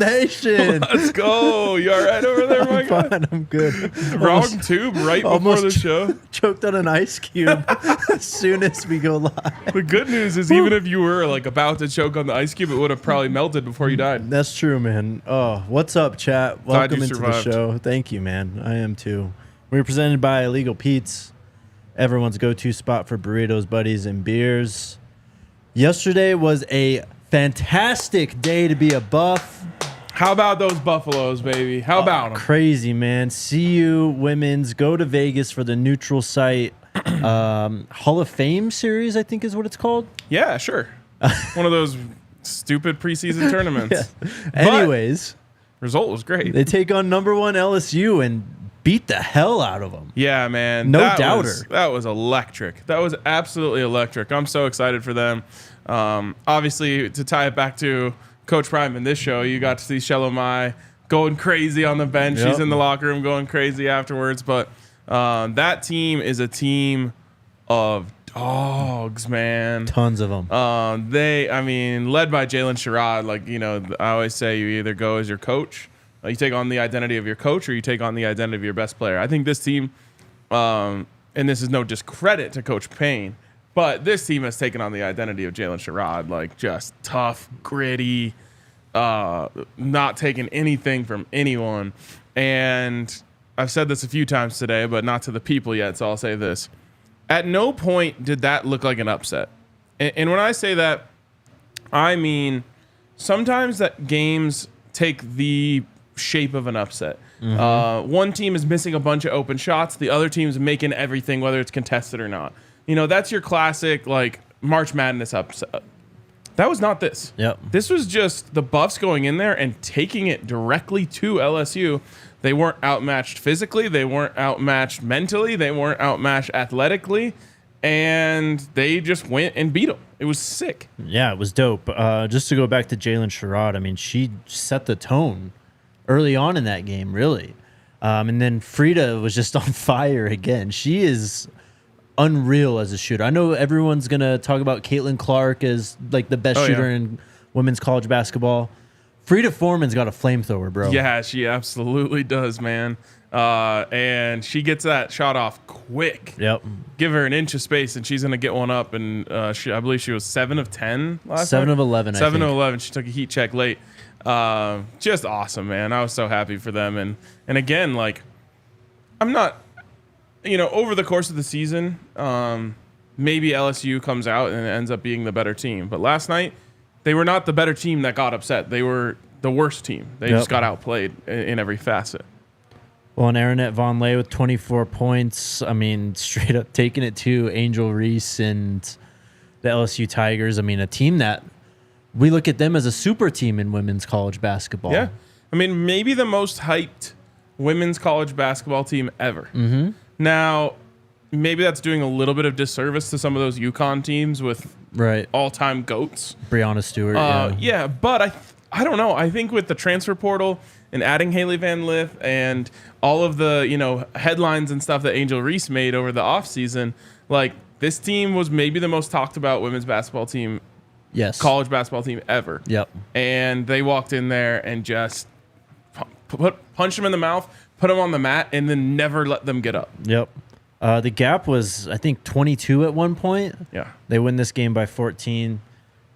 Nation. Let's go. You all right over there, my guy? Fine, I'm good. Wrong tube right before the show. Choked on an ice cube as soon as we go live. The good news is even if you were like about to choke on the ice cube, it would have probably melted before you died. That's true, man. Oh, what's up, chat? Welcome into survived. the show. Thank you, man. I am too. We're presented by Illegal Pete's, everyone's go-to spot for burritos, buddies, and beers. Yesterday was a fantastic day to be a Buff. How about those Buffaloes, baby? How about them? Crazy, man. CU women's go to Vegas for the neutral site Hall of Fame series, I think is what it's called. Yeah, sure. One of those stupid preseason tournaments. Yeah. Anyways, result was great. they take on number 1 LSU and beat the hell out of them. Yeah, man. No doubter. That was electric. That was absolutely electric. I'm so excited for them. Obviously, to tie it back to Coach Prime in this show, you got to see Shalomai going crazy on the bench. Yep. She's in the locker room going crazy afterwards. But that team is a team of dogs, man. Tons of them. Led by Jalen Sherrod. Like, I always say you either go as your coach, you take on the identity of your coach, or you take on the identity of your best player. I think this team, and this is no discredit to Coach Payne, but this team has taken on the identity of Jalen Sherrod, like just tough, gritty, not taking anything from anyone. And I've said this a few times today, but not to the people yet, so I'll say this. At no point did that look like an upset. And when I say that, I mean sometimes that games take the shape of an upset. One team is missing a bunch of open shots. The other team's making everything, whether it's contested or not. That's your classic like March Madness upset. That was not this. Yep. This was just the Buffs going in there and taking it directly to LSU. They weren't outmatched physically. They weren't outmatched mentally. They weren't outmatched athletically. And they just went and beat them. It was sick. Yeah, it was dope. Just to go back to Jalen Sherrod, I mean, she set the tone early on in that game, really. And then Frida was just on fire again. She is unreal as a shooter. I know everyone's going to talk about Caitlin Clark as like the best shooter in women's college basketball. Frida Foreman's got a flamethrower, bro. Yeah, she absolutely does, man. And she gets that shot off quick. Yep. Give her an inch of space, and she's going to get one up. And I believe she was 7 of 10 last 7 night. of 11, 7 of 11. She took a heat check late. Just awesome, man. I was so happy for them. And again, like, I'm not, over the course of the season, maybe LSU comes out and ends up being the better team. But last night, they were not the better team that got upset. They were the worst team. They just got outplayed in every facet. Well, and Aronette Vonleh with 24 points. I mean, straight up taking it to Angel Reese and the LSU Tigers. I mean, a team that we look at them as a super team in women's college basketball. Yeah. I mean, maybe the most hyped women's college basketball team ever. Mm-hmm. Now, maybe that's doing a little bit of disservice to some of those UConn teams with all-time GOATs. Breanna Stewart. Yeah, but I don't know. I think with the transfer portal and adding Haley Van Lith and all of the headlines and stuff that Angel Reese made over the offseason, like this team was maybe the most talked about women's basketball team, college basketball team ever. Yep. And they walked in there and just punched them in the mouth, put them on the mat, and then never let them get up. Yep. The gap was, I think, 22 at one point. Yeah. They win this game by 14.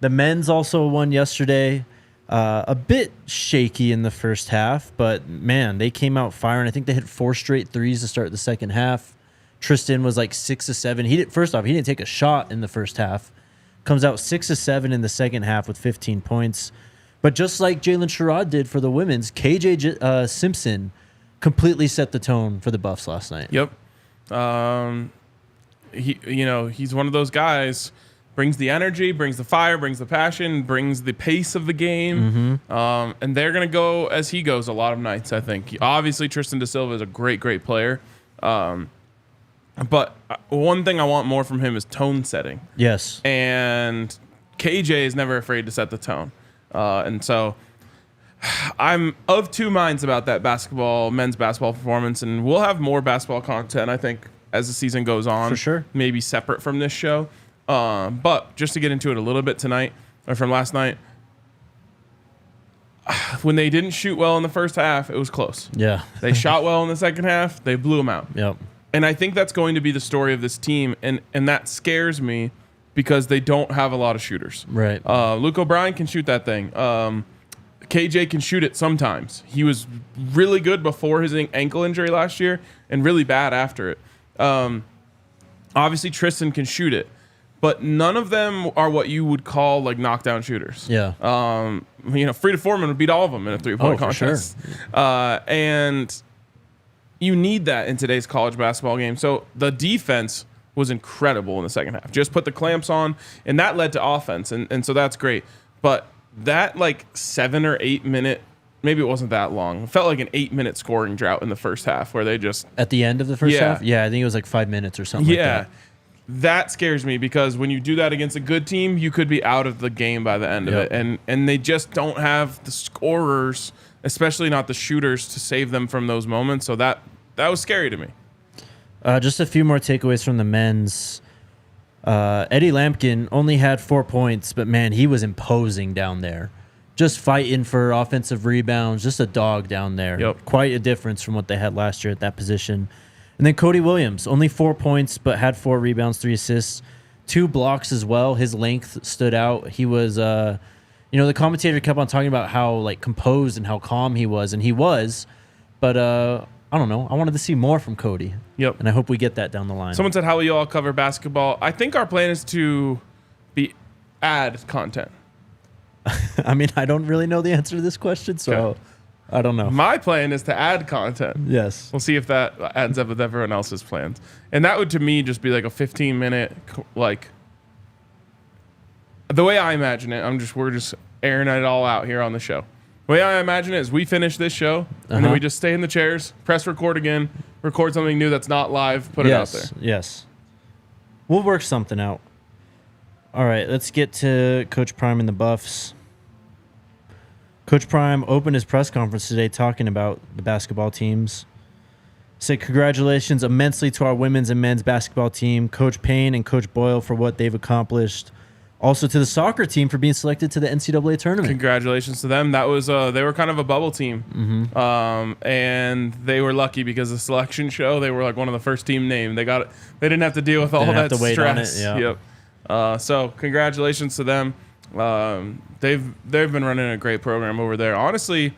The men's also won yesterday. A bit shaky in the first half, but, man, they came out firing. I think they hit 4 straight threes to start the second half. Tristan was like 6 of 7. First off, he didn't take a shot in the first half. Comes out 6 of 7 in the second half with 15 points. But just like Jalen Sherrod did for the women's, KJ Simpson completely set the tone for the Buffs last night. Yep. He's one of those guys, brings the energy, brings the fire, brings the passion, brings the pace of the game. Mm-hmm. And they're going to go as he goes a lot of nights, I think. Obviously, Tristan Da Silva is a great, great player. But one thing I want more from him is tone setting. Yes. And KJ is never afraid to set the tone. And so I'm of two minds about that men's basketball performance, and we'll have more basketball content, I think, as the season goes on. For sure. Maybe separate from this show. But just to get into it a little bit from last night, when they didn't shoot well in the first half, it was close. Yeah. They shot well in the second half. They blew them out. Yep. And I think that's going to be the story of this team. And that scares me because they don't have a lot of shooters. Right. Luke O'Brien can shoot that thing. KJ can shoot it sometimes. He was really good before his ankle injury last year and really bad after it. Obviously, Tristan can shoot it. But none of them are what you would call like knockdown shooters. Yeah. Frida Foreman would beat all of them in a 3-point contest. Sure. And you need that in today's college basketball game. So the defense was incredible in the second half. Just put the clamps on, and that led to offense. And so that's great. But that like 7 or 8 minute, maybe it wasn't that long. It felt like an 8-minute scoring drought in the first half where they just... At the end of the first half? Yeah, I think it was like 5 minutes or something like that. That scares me because when you do that against a good team, you could be out of the game by the end of it. And they just don't have the scorers, especially not the shooters, to save them from those moments. So that was scary to me. Just a few more takeaways from the men's. Eddie Lampkin only had 4 points, but man, he was imposing down there. Just fighting for offensive rebounds, just a dog down there. Yep. Quite a difference from what they had last year at that position. And then Cody Williams, only 4 points, but had 4 rebounds, 3 assists, 2 blocks as well. His length stood out. He was, the commentator kept on talking about how like composed and how calm he was, and he was. But I don't know. I wanted to see more from Cody. Yep. And I hope we get that down the line. Someone said, how will you all cover basketball? I think our plan is to add content. I mean, I don't really know the answer to this question, so okay. I don't know. My plan is to add content. Yes. We'll see if that adds up with everyone else's plans. And that would, to me, just be like a 15-minute, like, the way I imagine it, we're just airing it all out here on the show. The way I imagine it is we finish this show, and then we just stay in the chairs, press record again, record something new that's not live, put it out there. Yes. We'll work something out. All right, let's get to Coach Prime and the Buffs. Coach Prime opened his press conference today talking about the basketball teams. Said congratulations immensely to our women's and men's basketball team, Coach Payne and Coach Boyle for what they've accomplished. Also to the soccer team for being selected to the NCAA tournament. Congratulations to them. That was they were kind of a bubble team, and they were lucky because the selection show they were like one of the first team named. They got it. They didn't have to deal with all that stress. Yep. So congratulations to them. They've been running a great program over there. Honestly,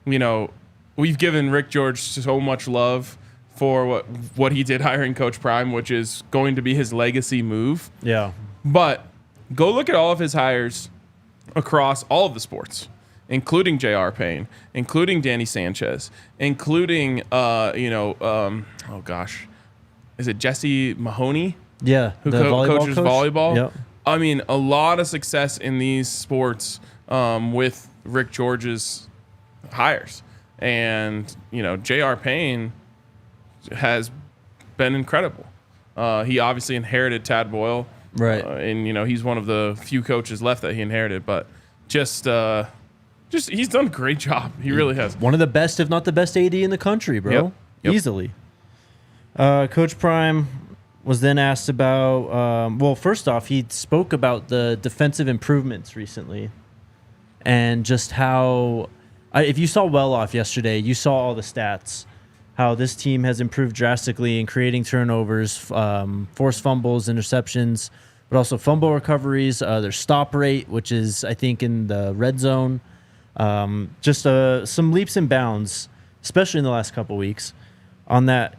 we've given Rick George so much love for what he did hiring Coach Prime, which is going to be his legacy move. Yeah. But go look at all of his hires across all of the sports, including J.R. Payne, including Danny Sanchez, including is it Jesse Mahoney? Yeah, who coaches volleyball. Yep. I mean, a lot of success in these sports with Rick George's hires. And, J.R. Payne has been incredible. He obviously inherited Tad Boyle. Right. And, he's one of the few coaches left that he inherited. But just he's done a great job. He really has. One of the best, if not the best AD in the country, bro. Yep. Easily. Coach Prime was then asked about, first off, he spoke about the defensive improvements recently and just how, if you saw Well Off yesterday, you saw all the stats, how this team has improved drastically in creating turnovers, forced fumbles, interceptions, but also fumble recoveries, their stop rate, which is, I think, in the red zone. Just some leaps and bounds, especially in the last couple weeks. On that,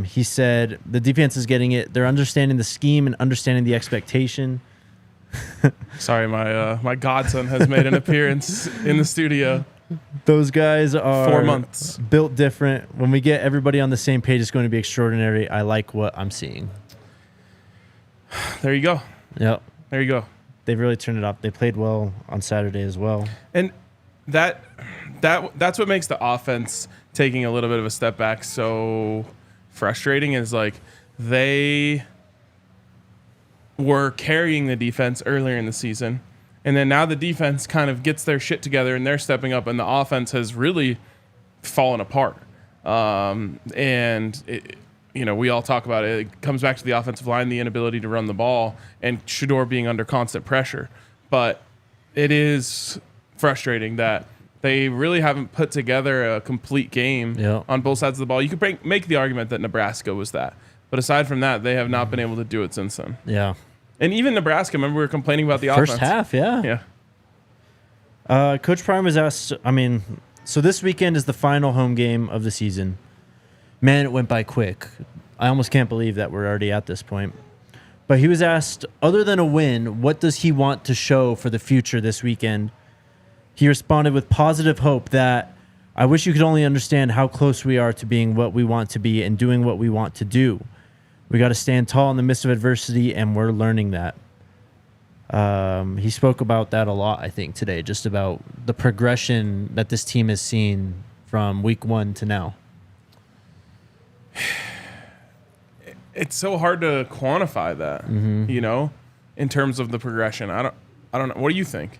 he said the defense is getting it. They're understanding the scheme and understanding the expectation. Sorry, my godson has made an appearance in the studio. Those guys are 4 months built different. When we get everybody on the same page, it's going to be extraordinary. I like what I'm seeing. There you go. Yep. There you go. They've really turned it up. They played well on Saturday as well. And that's what makes the offense taking a little bit of a step back so frustrating is like they were carrying the defense earlier in the season, and then now the defense kind of gets their shit together and they're stepping up, and the offense has really fallen apart. We all talk about it. It comes back to the offensive line, the inability to run the ball, and Shedeur being under constant pressure. But it is frustrating that They really haven't put together a complete game on both sides of the ball. You could make the argument that Nebraska was that. But aside from that, they have not been able to do it since then. Yeah. And even Nebraska, remember we were complaining about the first offense. half, yeah. Coach Prime was asked, so this weekend is the final home game of the season. Man, it went by quick. I almost can't believe that we're already at this point. But he was asked, other than a win, what does he want to show for the future this weekend? He responded with positive hope that, I wish you could only understand how close we are to being what we want to be and doing what we want to do. We got to stand tall in the midst of adversity, and we're learning that. He spoke about that a lot, I think, today, just about the progression that this team has seen from week 1 to now. It's so hard to quantify that, in terms of the progression. I don't know. What do you think?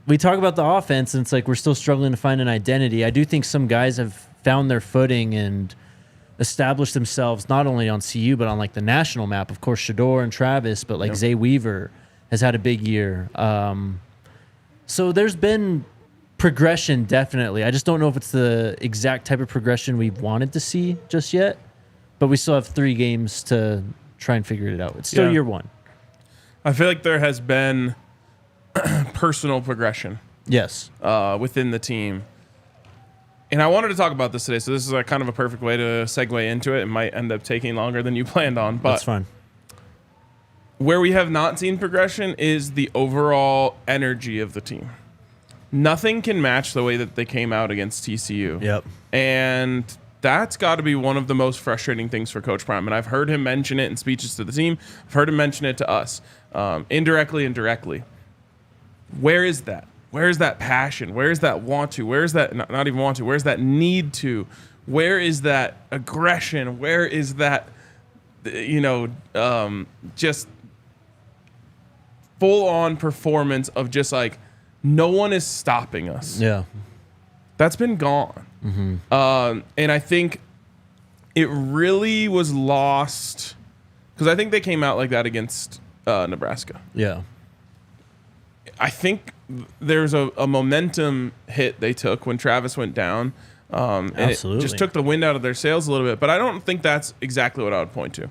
We talk about the offense, and it's like we're still struggling to find an identity. I do think some guys have found their footing and established themselves not only on CU but on like the national map. Of course, Shedeur and Travis, but like Zay Weaver has had a big year. So there's been progression, definitely. I just don't know if it's the exact type of progression we wanted to see just yet, but we still have 3 games to try and figure it out. It's still year 1. I feel like there has been personal progression. Yes. Within the team. And I wanted to talk about this today, so this is kind of a perfect way to segue into it. It might end up taking longer than you planned on, but that's fine. Where we have not seen progression is the overall energy of the team. Nothing can match the way that they came out against TCU. Yep. And that's got to be one of the most frustrating things for Coach Prime. And I've heard him mention it in speeches to the team. I've heard him mention it to us, indirectly and directly. Where is that? Where is that passion? Where is that want to? Where is that not even want to? Where is that need to? Where is that aggression? Where is that, just full-on performance of just like, no one is stopping us. Yeah. That's been gone. Mm-hmm. And I think it really was lost because I think they came out like that against Nebraska. Yeah. I think there's a momentum hit they took when Travis went down. And Absolutely. It just took the wind out of their sails a little bit. But I don't think that's exactly what I would point to.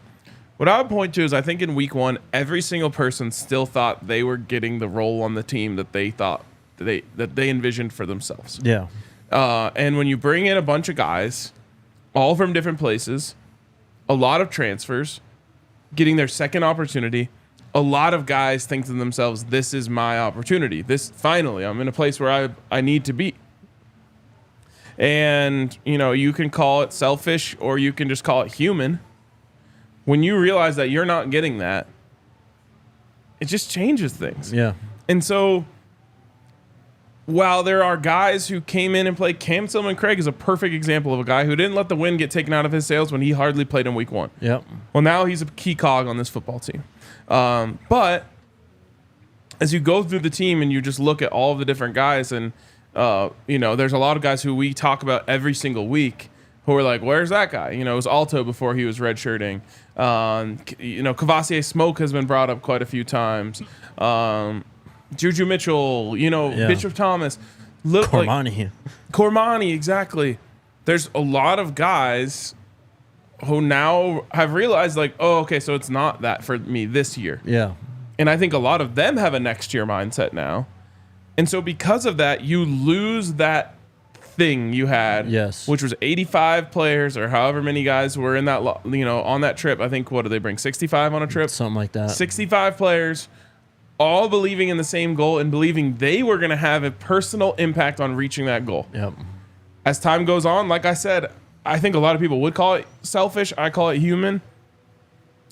What I would point to is I think in week 1, every single person still thought they were getting the role on the team that they thought that they envisioned for themselves. Yeah. And when you bring in a bunch of guys, all from different places, a lot of transfers, getting their second opportunity, a lot of guys think to themselves, this is my opportunity. Finally, I'm in a place where I need to be. And, you can call it selfish or you can just call it human. When you realize that you're not getting that, it just changes things. Yeah. And so while there are guys who came in and played, Cam Tillman-Craig is a perfect example of a guy who didn't let the wind get taken out of his sails when he hardly played in week 1. Yep. Well, now he's a key cog on this football team. But as you go through the team and you just look at all of the different guys and, there's a lot of guys who we talk about every single week who are like, where's that guy? It was Alto before he was redshirting. Kavasier Smoke has been brought up quite a few times. Juju Mitchell, Bishop Thomas. Cormani. Cormani, exactly. There's a lot of guys who now have realized, like, oh, okay, so it's not that for me this year. Yeah. And I think a lot of them have a next year mindset now. And so because of that, you lose that thing you had, yes, which was 85 players or however many guys were in that, on that trip. I think, what did they bring? 65 on a trip? Something like that. 65 players, all believing in the same goal and believing they were going to have a personal impact on reaching that goal. Yep. As time goes on, like I said, I think a lot of people would call it selfish. I call it human.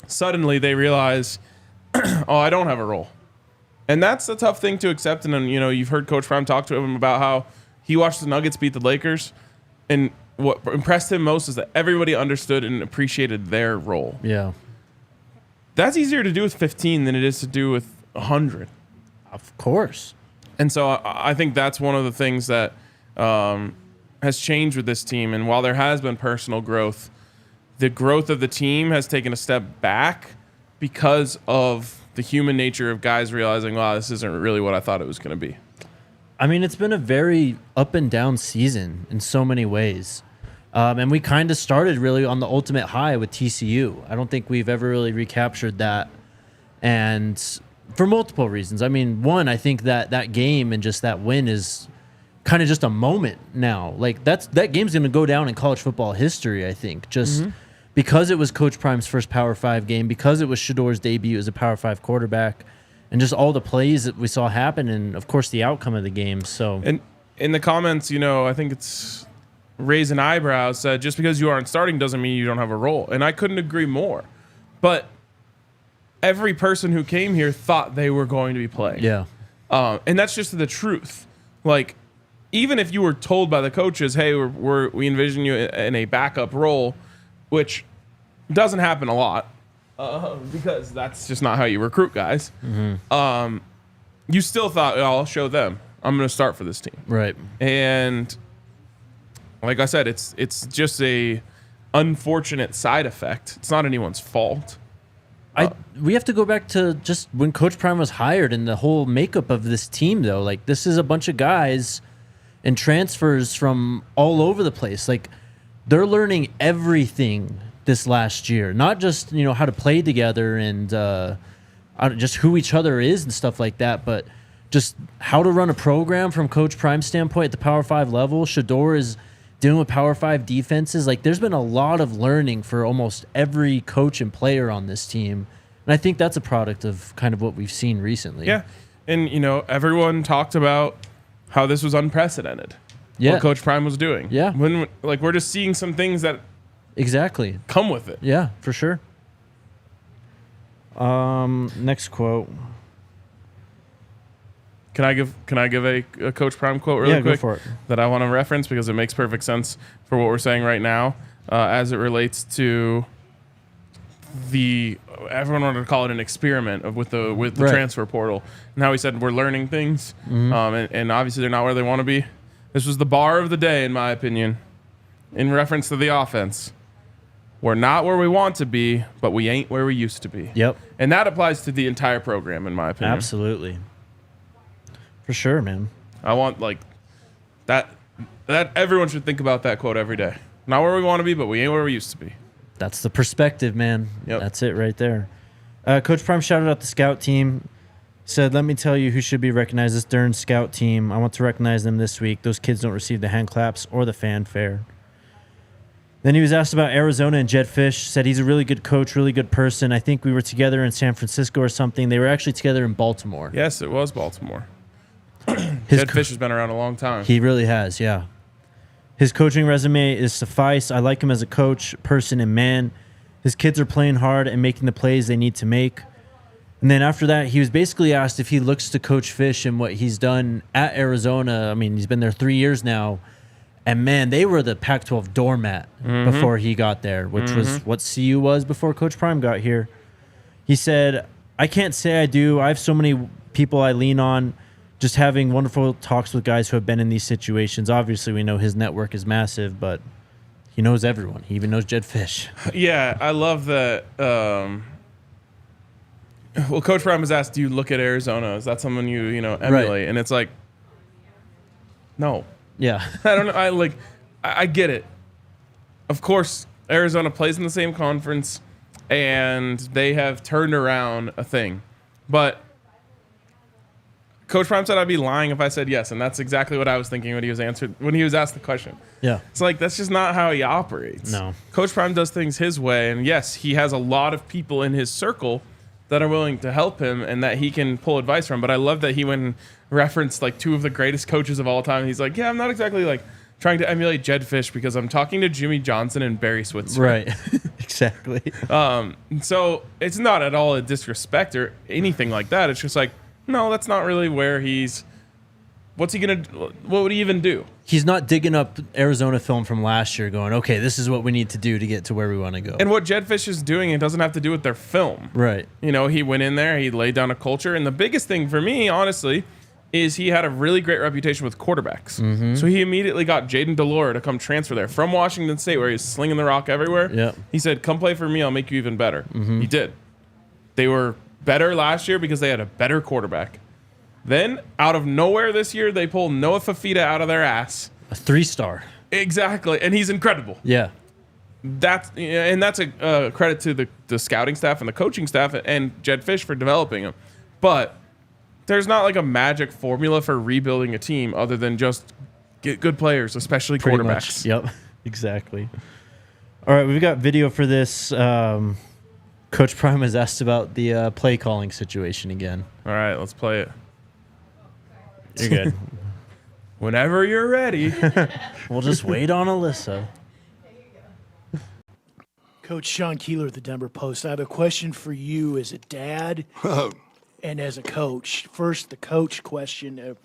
Suddenly they realize, oh, I don't have a role. And that's a tough thing to accept. And, you've heard Coach Prime talk to him about how he watched the Nuggets beat the Lakers. And what impressed him most is that everybody understood and appreciated their role. Yeah. That's easier to do with 15 than it is to do with 100. Of course. And so I think that's one of the things that has changed with this team. And while there has been personal growth, the growth of the team has taken a step back because of the human nature of guys realizing, wow, this isn't really what I thought it was going to be. I mean, it's been a very up and down season in so many ways. And we kind of started really on the ultimate high with TCU. I don't think we've ever really recaptured that. And for multiple reasons. I mean, one, I think that game and just that win is kind of just a moment now. Like that game's going to go down in college football history, I think, just because it was Coach Prime's first Power 5 game, because it was Shedeur's debut as a Power 5 quarterback, and just all the plays that we saw happen, and of course the outcome of the game. So, and in the comments, I think it's Raise an Eyebrow said, just because you aren't starting doesn't mean you don't have a role. And I couldn't agree more. But every person who came here thought they were going to be playing. Yeah. And that's just the truth. Like, even if you were told by the coaches, hey, we envision you in a backup role, which doesn't happen a lot because that's just not how you recruit guys. You still thought, I'll show them. I'm going to start for this team. Right. And like I said, it's just a unfortunate side effect. It's not anyone's fault. We have to go back to just when Coach Prime was hired and the whole makeup of this team, though. Like, this is a bunch of guys and transfers from all over the place. Like, they're learning everything this last year, not just how to play together and just who each other is and stuff like that, but just how to run a program from Coach Prime's standpoint at the Power 5 level. Shedeur is dealing with Power 5 defenses. Like, there's been a lot of learning for almost every coach and player on this team, and I think that's a product of kind of what we've seen recently. Yeah, and everyone talked about how this was unprecedented. Yeah, what Coach Prime was doing. Yeah, when we're just seeing some things that exactly come with it. Yeah, for sure. Next quote. Can I give a Coach Prime quote really quick? Go for it. That I want to reference because it makes perfect sense for what we're saying right now as it relates to everyone wanted to call it an experiment with the right. transfer portal, and how he said we're learning things, and obviously they're not where they want to be. This was the bar of the day, in my opinion, in reference to the offense. We're not where we want to be, but we ain't where we used to be. Yep. And that applies to the entire program, in my opinion. Absolutely. For sure, man. I want that everyone should think about that quote every day. Not where we want to be, but we ain't where we used to be. That's the perspective, man. Yep. That's it right there. Coach Prime shouted out the scout team. Said, let me tell you who should be recognized, this Dern scout team. I want to recognize them this week. Those kids don't receive the hand claps or the fanfare. Then he was asked about Arizona, and Jedd Fisch said he's a really good coach, really good person. I think we were together in San Francisco or something. They were actually together in Baltimore. Yes, it was Baltimore. Jedd Fisch has been around a long time. He really has, yeah. His coaching resume is suffice. I like him as a coach, person, and man. His kids are playing hard and making the plays they need to make. And then after that, he was basically asked if he looks to Coach Fisch and what he's done at Arizona. I mean, he's been there 3 years now. And, man, they were the Pac-12 doormat before he got there, which was what CU was before Coach Prime got here. He said, I can't say I do. I have so many people I lean on, just having wonderful talks with guys who have been in these situations. Obviously, we know his network is massive, but he knows everyone. He even knows Jedd Fisch. Yeah, I love that. Well, Coach Prime was asked, do you look at Arizona? Is that someone you emulate? Right. And it's like, no. Yeah. I don't know. I get it. Of course, Arizona plays in the same conference, and they have turned around a thing. But Coach Prime said I'd be lying if I said yes, and that's exactly what I was thinking when he was asked the question. Yeah. It's like, that's just not how he operates. No. Coach Prime does things his way, and yes, he has a lot of people in his circle that are willing to help him and that he can pull advice from. But I love that he went and referenced two of the greatest coaches of all time. He's like, yeah, I'm not exactly trying to emulate Jedd Fisch because I'm talking to Jimmy Johnson and Barry Switzer. Right. Exactly. So it's not at all a disrespect or anything like that. It's just no, that's not really where he's. What would he even do? He's not digging up Arizona film from last year going, okay, this is what we need to do to get to where we want to go. And what Jedd Fisch is doing, it doesn't have to do with their film. Right. He went in there, he laid down a culture. And the biggest thing for me, honestly, is he had a really great reputation with quarterbacks. Mm-hmm. So he immediately got Jaden Delore to come transfer there from Washington State, where he's slinging the rock everywhere. Yep. He said, come play for me, I'll make you even better. Mm-hmm. He did. They were better last year because they had a better quarterback. Then, out of nowhere this year, they pull Noah Fafita out of their ass. A 3-star. Exactly, and he's incredible. Yeah. That's a credit to the scouting staff and the coaching staff and Jed Fish for developing him. But there's not like a magic formula for rebuilding a team other than just get good players, especially Pretty quarterbacks. much. Yep, exactly. All right, we've got video for this. Coach Prime has asked about the play calling situation again. All right, let's play it. You're good. Whenever you're ready. We'll just wait on Alyssa. Coach Sean Keeler of the Denver Post. I have a question for you as a dad and as a coach. First, the coach question.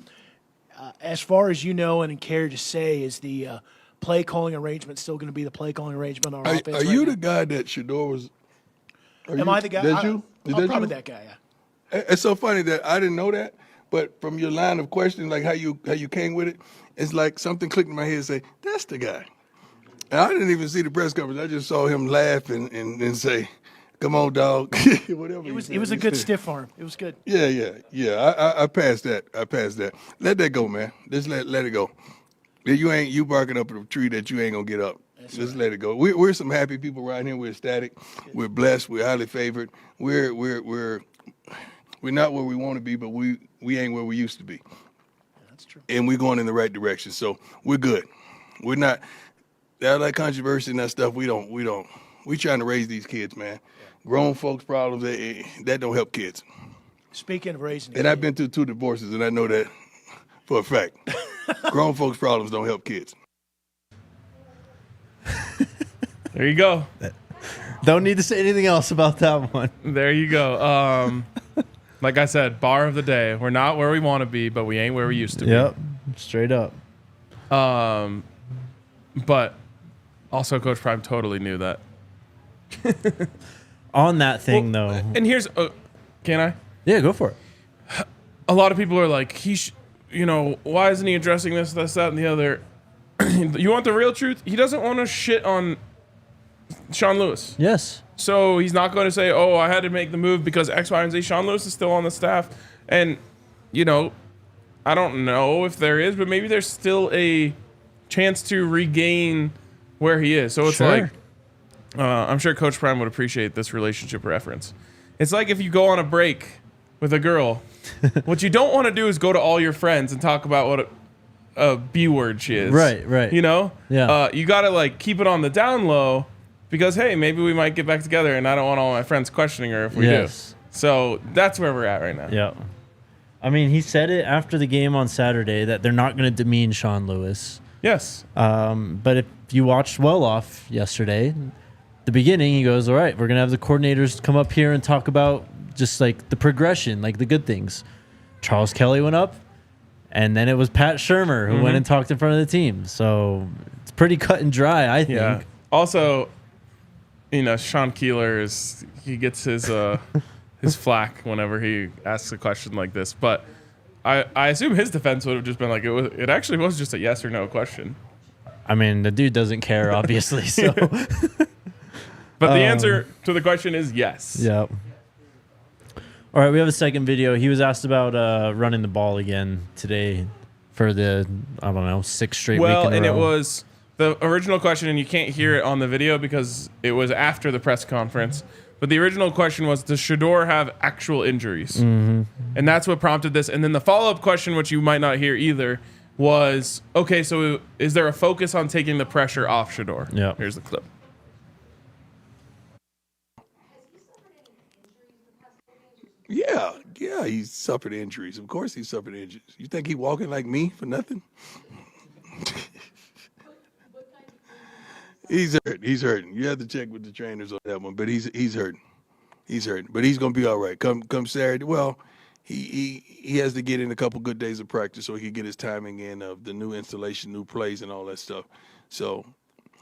As far as you know and care to say, is the play calling arrangement still going to be the play calling arrangement on offense? Are you the guy that Shedeur was? Am I the guy? That's you? I'm probably that guy, yeah. It's so funny that I didn't know that, but from your line of questioning, like how you came with it, it's like something clicked in my head and say, that's the guy. And I didn't even see the press conference. I just saw him laugh and say, come on, dog. Whatever. It was a good stiff arm. It was good. Yeah. I passed that. Let that go, man. Just let it go. You barking up a tree that you ain't gonna get up. Just let it go. We're some happy people right here. We're ecstatic. We're blessed. We're highly favored. We're not where we want to be, but we ain't where we used to be. That's true. And we're going in the right direction. So we're good. We're not that like controversy and that stuff. We trying to raise these kids, man. Grown folks' problems that don't help kids. Speaking of raising, and I've been through 2 divorces, and I know that for a fact. Grown folks' problems don't help kids. There you go. Don't need to say anything else about that one. There you go. Like I said, bar of the day. We're not where we want to be, but we ain't where we used to be. Yep, straight up. But also, Coach Prime totally knew that. On that thing, though. And here's, can I? Yeah, go for it. A lot of people are like, why isn't he addressing this, that, and the other? You want the real truth? He doesn't want to shit on Sean Lewis. Yes. So he's not going to say, oh, I had to make the move because X, Y, and Z. Sean Lewis is still on the staff. And, I don't know if there is, but maybe there's still a chance to regain where he is. So it's like, I'm sure Coach Prime would appreciate this relationship reference. It's like if you go on a break with a girl, what you don't want to do is go to all your friends and talk about what a B word she is. Right. Yeah. You got to keep it on the down low because, hey, maybe we might get back together and I don't want all my friends questioning her if we do. So that's where we're at right now. Yeah. I mean, he said it after the game on Saturday that they're not going to demean Sean Lewis. Yes. But if you watched well off yesterday, the beginning, he goes, all right, we're going to have the coordinators come up here and talk about just the progression, the good things. Charles Kelly went up, and then it was Pat Shurmur who went and talked in front of the team. So it's pretty cut and dry, I think. Yeah. Also, Sean Keeler he gets his his flack whenever he asks a question like this. But I assume his defense would have just been it actually was just a yes or no question. I mean, the dude doesn't care, obviously. So, but the answer to the question is yes. Yeah. All right, we have a second video. He was asked about running the ball again today for the 6th straight week in a row. And it was the original question, and you can't hear it on the video because it was after the press conference. But the original question was, does Shedeur have actual injuries? Mm-hmm. And that's what prompted this. And then the follow-up question, which you might not hear either, was, okay, so is there a focus on taking the pressure off Shedeur? Yeah. Here's the clip. Yeah, he's suffered injuries. Of course he's suffered injuries. You think he walking like me for nothing? He's hurting. You have to check with the trainers on that one, but he's hurting. He's hurting, but he's gonna be all right. Come Saturday. Well, he has to get in a couple good days of practice so he can get his timing in of the new installation, new plays, and all that stuff. So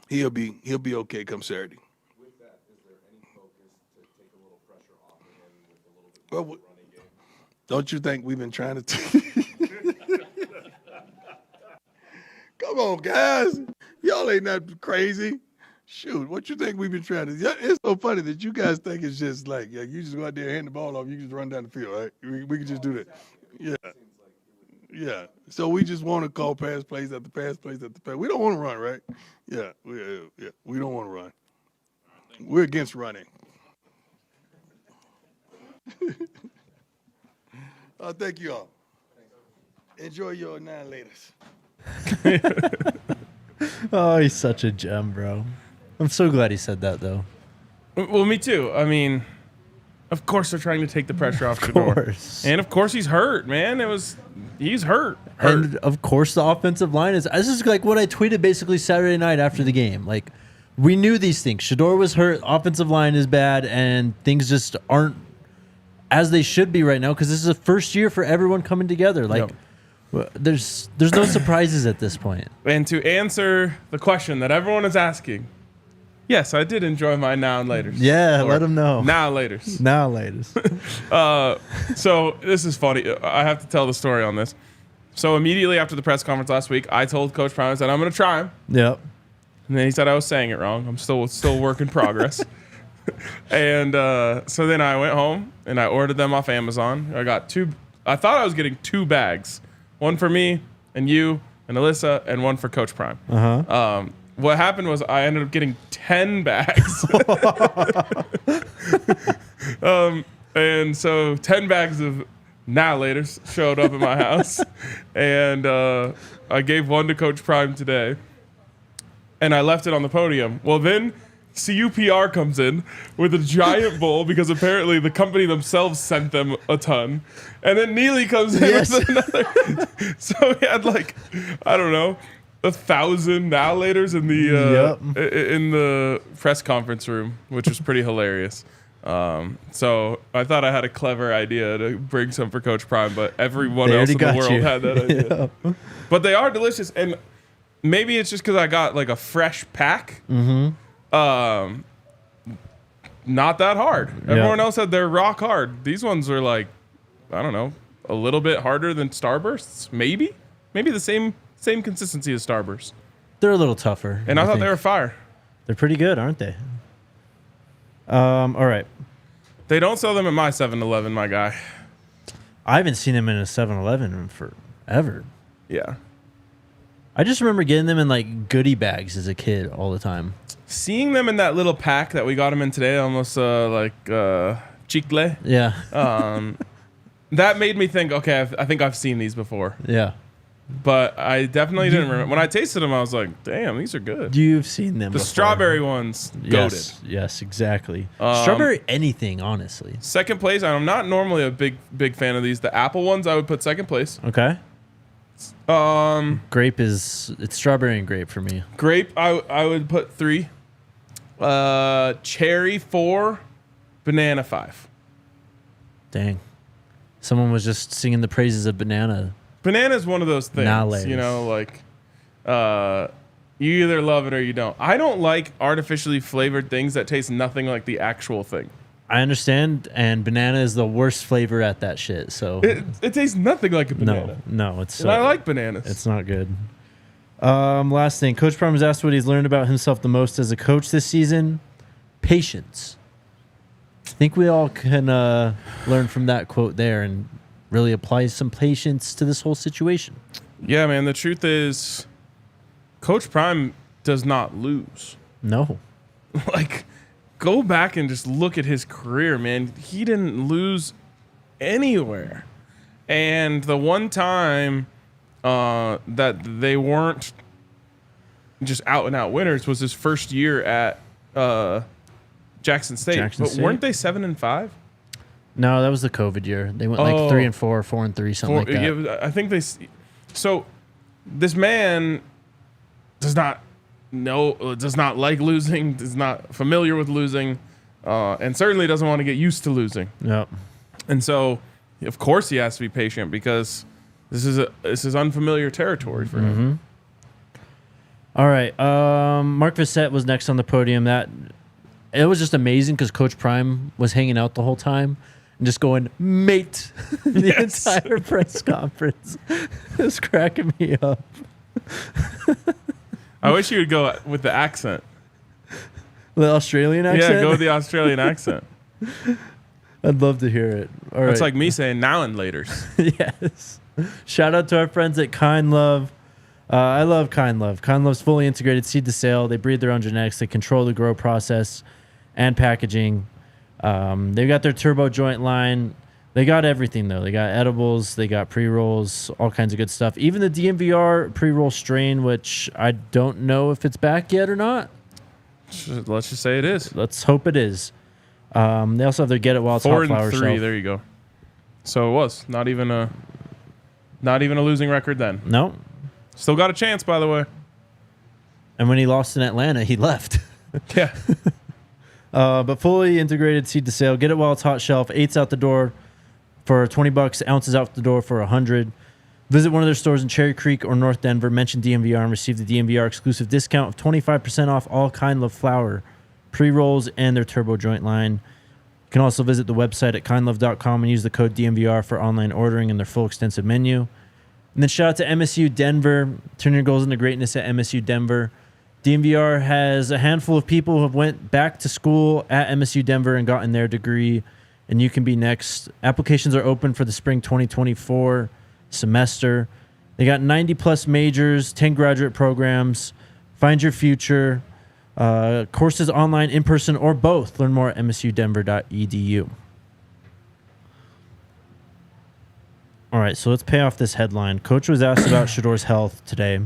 he'll be okay come Saturday. With that, is there any focus to take a little pressure off of him with a little bit of running game? Don't you think we've been trying to? Come on, guys. Y'all ain't that crazy. Shoot, what you think we've been trying to? Yeah, it's so funny that you guys think it's just like, yeah, you just go out there and hand the ball off, you just run down the field, right? We can just do that. Yeah. Yeah. So we just want to call pass plays after pass plays after pass. We don't want to run, right? Yeah. We don't want to run. We're against running. Thank you all. Enjoy your 9-laters. Oh, he's such a gem, bro. I'm so glad he said that, though. Well, me too. I mean, of course they're trying to take the pressure off Shedeur. And of course he's hurt, man. He's hurt. And of course the offensive line is. This is like what I tweeted basically Saturday night after the game. Like, we knew these things. Shedeur was hurt. Offensive line is bad, and things just aren't as they should be right now because this is the first year for everyone coming together. Like, there's no surprises at this point. And to answer the question that everyone is asking, yes, I did enjoy my now and laters. Yeah, let them know. Now laters. Now laters. So this is funny. I have to tell the story on this. So immediately after the press conference last week, I told Coach Prime, I said, I'm going to try him. Yep. And then he said I was saying it wrong. I'm still work in progress. And so then I went home and I ordered them off Amazon. I got I thought I was getting 2 bags. One for me and you and Alyssa and one for Coach Prime. What happened was I ended up getting 10 bags. And so 10 bags of now laters showed up at my house. And I gave one to Coach Prime today. And I left it on the podium. Well, then CUPR comes in with a giant bowl because apparently the company themselves sent them a ton. And then Neely comes in with another. So we had like, I don't know, 1,000 now laters in the press conference room, which was pretty hilarious. So I thought I had a clever idea to bring some for Coach Prime, but everyone else in the world had that idea. But they are delicious, and maybe it's just because I got like a fresh pack. Not that hard. Everyone else had their rock hard. These ones are like, I don't know, a little bit harder than Starbursts. Maybe the same consistency as Starburst. They're a little tougher. And I thought they were fire. They're pretty good, aren't they? All right. They don't sell them at my 7-Eleven, my guy. I haven't seen them in a 7-Eleven in forever. Yeah. I just remember getting them in like goodie bags as a kid all the time. Seeing them in that little pack that we got them in today, almost like chicle. Yeah. That made me think, okay, I think I've seen these before. Yeah. But I definitely didn't remember. When I tasted them, I was like, damn, these are good. You've seen them The before. strawberry ones, goated. Yes, exactly. Strawberry anything, honestly. Second place, I'm not normally a big fan of these. The apple ones, I would put second place. Okay. Grape it's strawberry and grape for me. Grape, I would put 3. Cherry 4, banana 5. Dang. Someone was just singing the praises of banana. Banana is one of those things, you know, like you either love it or you don't. I don't like artificially flavored things that taste nothing like the actual thing. I understand, and banana is the worst flavor at that shit. So it tastes nothing like a banana. No, it's. And I like bananas. It's not good. Last thing, Coach Prime was asked what he's learned about himself the most as a coach this season. Patience. I think we all can learn from that quote there and really apply some patience to this whole situation. Yeah, man. The truth is, Coach Prime does not lose. No. Like, go back and just look at his career, man. He didn't lose anywhere. And the one time that they weren't just out and out winners was his first year at Jackson State. Weren't they 7-5? No, that was the COVID year. They went like 3-4, 4-3, something like that. Yeah, I think they. So this man does not like losing, is not familiar with losing, and certainly doesn't want to get used to losing. Yep. And so, of course, he has to be patient because this is unfamiliar territory for him. All right. Mark Vissette was next on the podium. It was just amazing because Coach Prime was hanging out the whole time and just going, mate, the entire press conference. It was cracking me up. I wish you would go with the accent. The Australian accent? Yeah, go with the Australian accent. I'd love to hear it. All right. It's like me saying now and laters. Yes. Shout out to our friends at Kind Love. I love Kind Love. Kind Love's fully integrated seed to sale. They breed their own genetics. They control the grow process and packaging. They've got their turbo joint line. They got everything, though. They got edibles. They got pre-rolls, all kinds of good stuff. Even the DNVR pre-roll strain, which I don't know if it's back yet or not. Let's just say it is. Let's hope it is. They also have their Get It While It's Hot flower 4-3. shelf. There you go. So it was not even a losing record then. No. Still got a chance, by the way. And when he lost in Atlanta, he left. Yeah. But fully integrated seed to sale. Get It While It's Hot shelf. 8's out the door for $20. Ounces out the door for $100. Visit one of their stores in Cherry Creek or North Denver. Mention DNVR and receive the DNVR exclusive discount of 25% off all Kind Love flower, pre-rolls, and their turbo joint line. You can also visit the website at kindlove.com and use the code DNVR for online ordering and their full extensive menu. And then shout out to MSU Denver. Turn your goals into greatness at MSU Denver. DNVR has a handful of people who have went back to school at MSU Denver and gotten their degree, and you can be next. Applications are open for the spring 2024 semester. They got 90-plus majors, 10 graduate programs. Find your future. Courses online, in person, or both. Learn more at msudenver.edu. All right, so let's pay off this headline. Coach was asked about Shedeur's health today.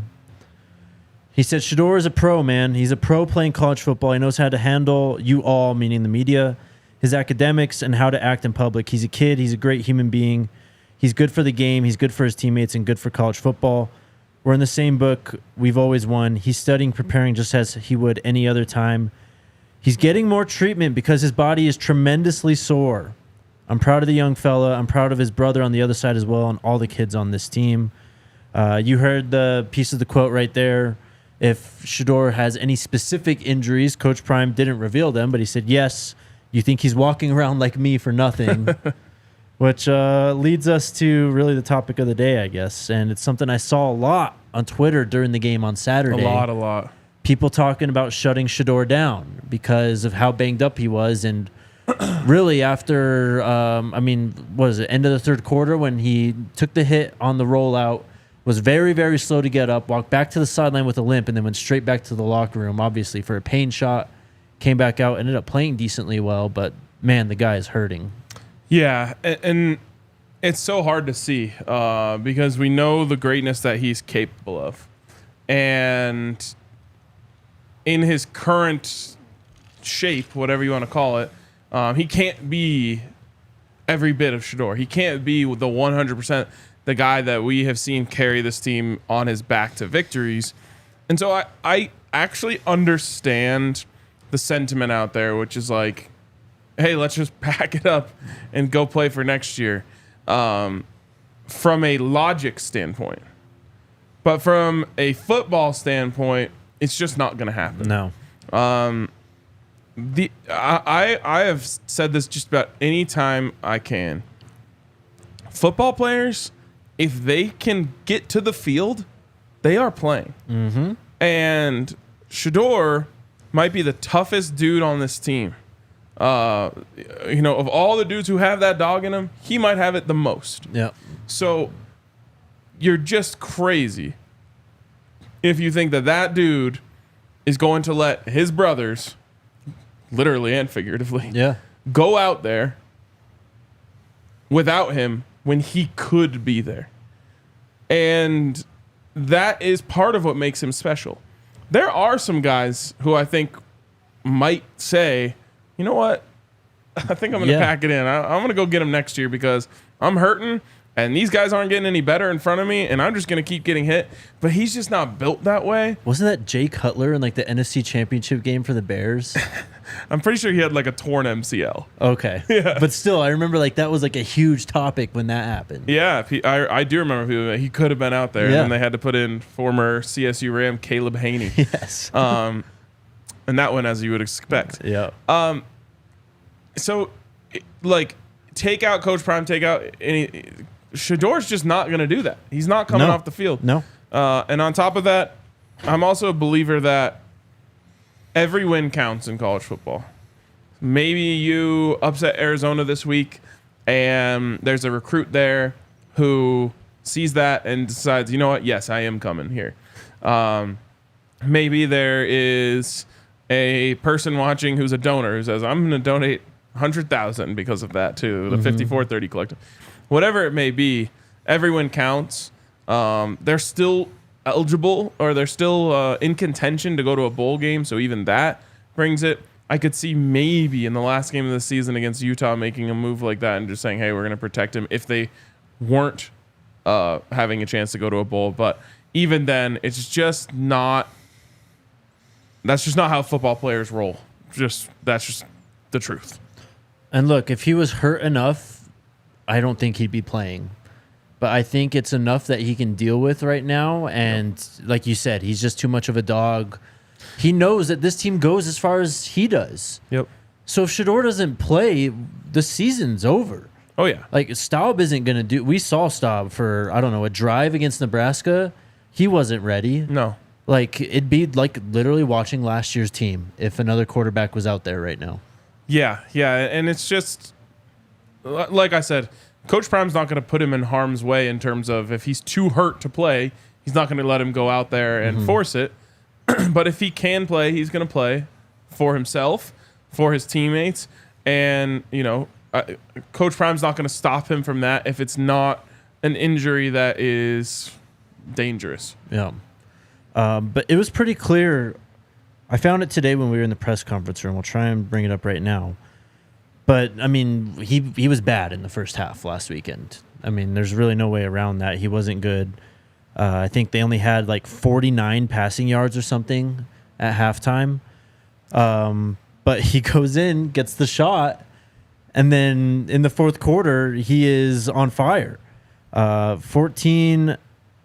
He said, Shedeur is a pro, man. He's a pro playing college football. He knows how to handle you all, meaning the media, his academics, and how to act in public. He's a kid. He's a great human being. He's good for the game. He's good for his teammates and good for college football. We're in the same book. We've always won. He's studying, preparing just as he would any other time. He's getting more treatment because his body is tremendously sore. I'm proud of the young fella. I'm proud of his brother on the other side as well and all the kids on this team. You heard the piece of the quote right there. If Shedeur has any specific injuries, Coach Prime didn't reveal them, but he said, yes, you think he's walking around like me for nothing, which leads us to really the topic of the day, I guess. And it's something I saw a lot on Twitter during the game on Saturday. A lot. People talking about shutting Shedeur down because of how banged up he was. And really after, what is it, end of the third quarter when he took the hit on the rollout, was very, very slow to get up, walked back to the sideline with a limp, and then went straight back to the locker room, obviously, for a pain shot. Came back out, ended up playing decently well, but, man, the guy is hurting. Yeah, and it's so hard to see because we know the greatness that he's capable of. And in his current shape, whatever you want to call it, he can't be every bit of Shedeur. He can't be the 100%. The guy that we have seen carry this team on his back to victories. And so I actually understand the sentiment out there, which is like, hey, let's just pack it up and go play for next year from a logic standpoint. But from a football standpoint, it's just not going to happen. No. I have said this just about any time I can. Football players, if they can get to the field, they are playing. Mm-hmm. And Shedeur might be the toughest dude on this team. Of all the dudes who have that dog in him, he might have it the most. Yeah. So you're just crazy if you think that dude is going to let his brothers, literally and figuratively, go out there without him when he could be there. And that is part of what makes him special. There are some guys who I think might say, you know what? I think I'm going to pack it in. I'm going to go get him next year because I'm hurting and these guys aren't getting any better in front of me and I'm just going to keep getting hit. But he's just not built that way. Wasn't that Jay Cutler in like the NFC Championship game for the Bears? I'm pretty sure he had like a torn MCL. Okay. Yeah. But still, I remember like that was like a huge topic when that happened. Yeah. I do remember he could have been out there. And then they had to put in former CSU Ram Caleb Haney. Yes. And that one, as you would expect. Yeah. So, like, take out Coach Prime, take out any. Shedeur's just not going to do that. He's not coming off the field. No. And on top of that, I'm also a believer that every win counts in college football. Maybe you upset Arizona this week, and there's a recruit there who sees that and decides, you know what? Yes, I am coming here. Maybe there is a person watching who's a donor who says, I'm going to donate 100,000 because of that to the 5430 collective. Whatever it may be, everyone counts. They're still eligible, or they're still in contention to go to a bowl game, so even that brings it. I could see maybe in the last game of the season against Utah making a move like that and just saying, hey, we're going to protect him if they weren't having a chance to go to a bowl. But even then, it's just not – that's just not how football players roll. That's just the truth. And look, if he was hurt enough, I don't think he'd be playing. But I think it's enough that he can deal with right now. And like you said, he's just too much of a dog. He knows that this team goes as far as he does. Yep. So if Shedeur doesn't play, the season's over. Oh, yeah. Like, Staub isn't going to do... We saw Staub for, I don't know, a drive against Nebraska. He wasn't ready. No. Like, it'd be like literally watching last year's team if another quarterback was out there right now. Yeah, and it's just... Like I said, Coach Prime's not going to put him in harm's way in terms of if he's too hurt to play, he's not going to let him go out there and force it. But if he can play, he's going to play for himself, for his teammates, and Coach Prime's not going to stop him from that if it's not an injury that is dangerous. Yeah, but it was pretty clear. I found it today when we were in the press conference room. We'll try and bring it up right now. But I mean, he was bad in the first half last weekend. I mean, there's really no way around that. He wasn't good. I think they only had like 49 passing yards or something at halftime. But he goes in, gets the shot, and then in the fourth quarter, he is on fire. 14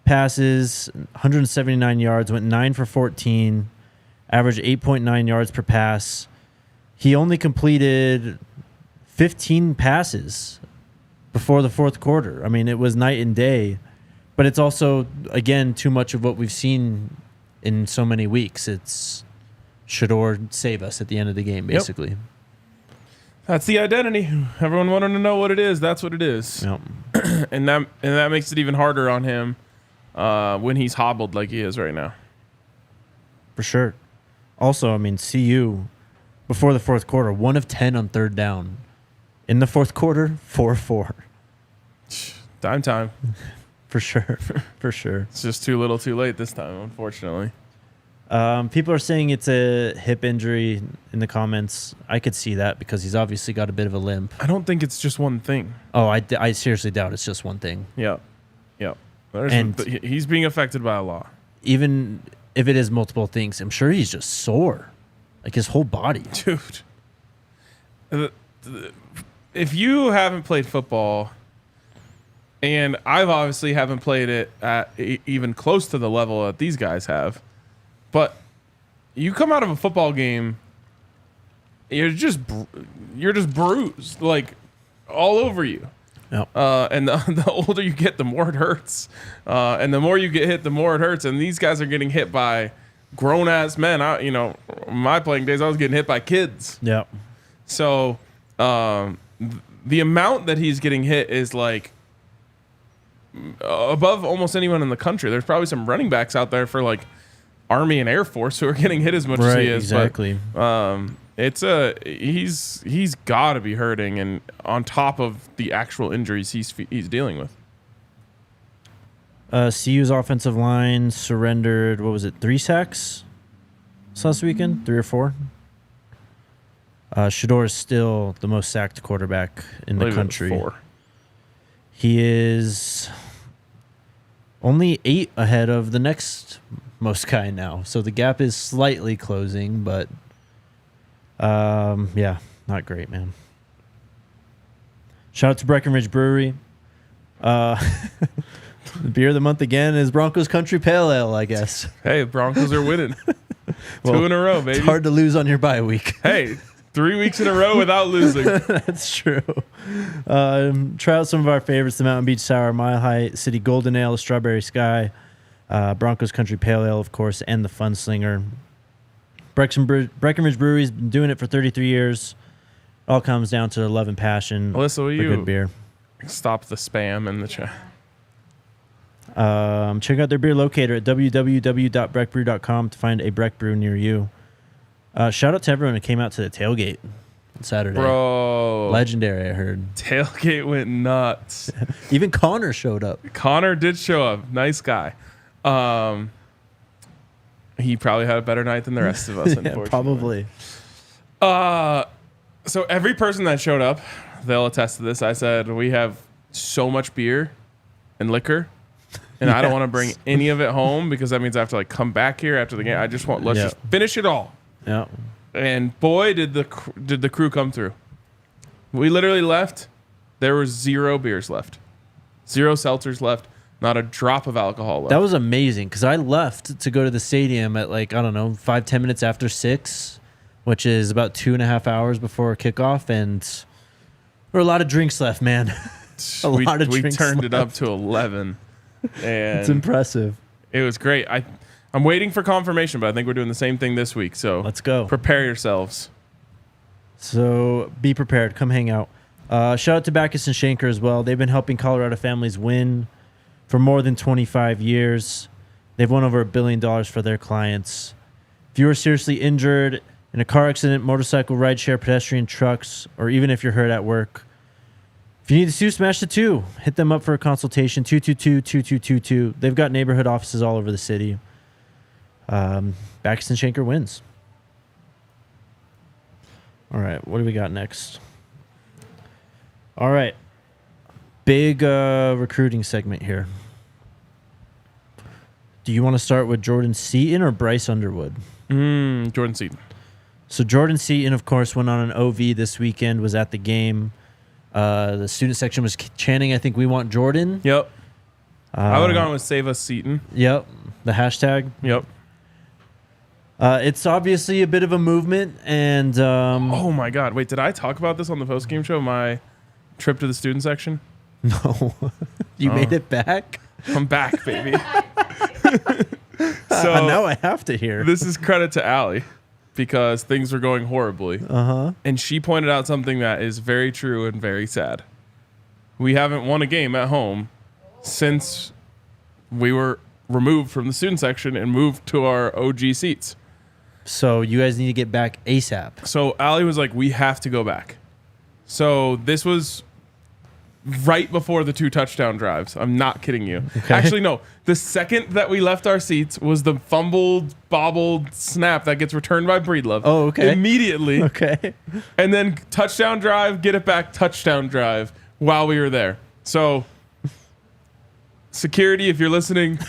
passes, 179 yards, went 9 for 14, averaged 8.9 yards per pass. He only completed 15 passes before the fourth quarter. I mean, it was night and day. But it's also, again, too much of what we've seen in so many weeks. It's Shedeur save us at the end of the game, basically. Yep. That's the identity. Everyone wanted to know what it is. That's what it is. Yep. and that makes it even harder on him when he's hobbled like he is right now. For sure. Also, I mean, CU, before the fourth quarter, 1 of 10 on third down. In the fourth quarter, 4-4. Dime time. For sure. For sure. It's just too little too late this time, unfortunately. People are saying it's a hip injury in the comments. I could see that because he's obviously got a bit of a limp. I don't think it's just one thing. Oh, I seriously doubt it's just one thing. Yeah. And he's being affected by a lot. Even if it is multiple things, I'm sure he's just sore. Like his whole body. Dude. If you haven't played football... And I've obviously haven't played it at even close to the level that these guys have. But you come out of a football game, you're just bruised, like all over you. Yep. And the older you get, the more it hurts. And the more you get hit, the more it hurts. And these guys are getting hit by grown-ass men. My playing days, I was getting hit by kids. Yeah. So the amount that he's getting hit is like above almost anyone in the country. There's probably some running backs out there for like Army and Air Force who are getting hit as much as he is. Exactly. But, he's got to be hurting, and on top of the actual injuries he's dealing with. CU's offensive line surrendered, 3 sacks last weekend? 3 or 4? Shedeur is still the most sacked quarterback in the country. 4. He is only 8 ahead of the next most guy now. So the gap is slightly closing, but not great, man. Shout out to Breckenridge Brewery. The beer of the month again is Broncos Country Pale Ale, I guess. Hey, Broncos are winning. 2 in a row, baby. It's hard to lose on your bye week. Hey, 3 weeks in a row without losing. That's true. Try out some of our favorites: the Mountain Beach Sour, Mile High City Golden Ale, Strawberry Sky, Broncos Country Pale Ale, of course, and the Fun Slinger. Breckenridge Brewery's been doing it for 33 years. All comes down to love and passion. Alyssa, will for you good beer. stop the spam in the chat? Check out their beer locator at www.breckbrew.com to find a Breck brew near you. Shout out to everyone who came out to the tailgate on Saturday. Bro. Legendary, I heard. Tailgate went nuts. Even Connor showed up. Connor did show up. Nice guy. He probably had a better night than the rest of us, Yeah, unfortunately. probably. So every person that showed up, they'll attest to this. I said, we have so much beer and liquor, and I don't want to bring any of it home because that means I have to come back here after the game. I just want, let's just finish it all. Yeah. And boy, did the crew come through. We literally left. There was 0 beers left. 0 seltzers left. Not a drop of alcohol left. That was amazing because I left to go to the stadium at 5-10 minutes after 6, which is about 2.5 hours before kickoff, and there were a lot of drinks left, man. We drinks turned left. it up to 11, and It's impressive. it was great. I'm waiting for confirmation, but I think we're doing the same thing this week. So Let's go. Prepare yourselves. So be prepared. Come hang out. Shout out to Backus and Shanker as well. They've been helping Colorado families win for more than 25 years. They've won over $1 billion for their clients. If you are seriously injured in a car accident, motorcycle, rideshare, pedestrian, trucks, or even if you're hurt at work, if you need to sue, smash the 2. Hit them up for a consultation, 222-2222. They've got neighborhood offices all over the city. Backus and Shanker wins. All right, what do we got next? All right. Big recruiting segment here. Do you want to start with Jordan Seaton or Bryce Underwood? Jordan Seaton. So Jordan Seaton, of course, went on an OV this weekend, was at the game. The student section was chanting, I think, we want Jordan. Yep. I would have gone with Save Us Seaton. Yep. The hashtag. Yep. It's obviously a bit of a movement. And Oh, my God. Wait, did I talk about this on the postgame show, my trip to the student section? no. You made it back? I'm back, baby. Now I have to hear. This is credit to Allie because things were going horribly. Uh-huh. And she pointed out something that is very true and very sad. We haven't won a game at home since we were removed from the student section and moved to our OG seats. So you guys need to get back ASAP. So Allie was like, we have to go back. So this was right before the 2 touchdown drives. I'm not kidding you. Okay. Actually, no. The second that we left our seats was the fumbled, bobbled snap that gets returned by Breedlove. Oh, okay. Immediately. Okay. And then touchdown drive, get it back, touchdown drive while we were there. So security, if you're listening,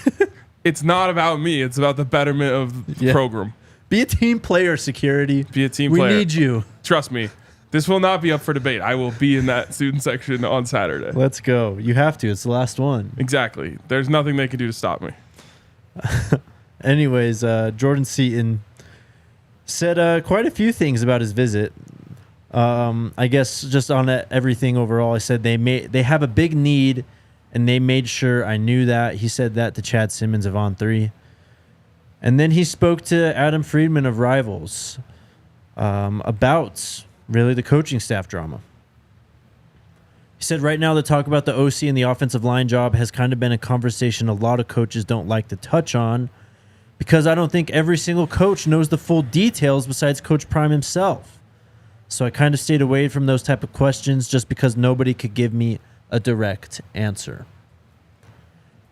it's not about me. It's about the betterment of the program. Be a team player, security. Be a team we player. We need you. Trust me. This will not be up for debate. I will be in that student section on Saturday. Let's go. You have to. It's the last one. Exactly. There's nothing they can do to stop me. Anyways, Jordan Seaton said quite a few things about his visit. I guess just on everything overall, I said they have a big need, and they made sure I knew that. He said that to Chad Simmons of On3. And then he spoke to Adam Friedman of Rivals about really the coaching staff drama. He said right now the talk about the OC and the offensive line job has kind of been a conversation a lot of coaches don't like to touch on because I don't think every single coach knows the full details besides Coach Prime himself. So I kind of stayed away from those type of questions just because nobody could give me a direct answer.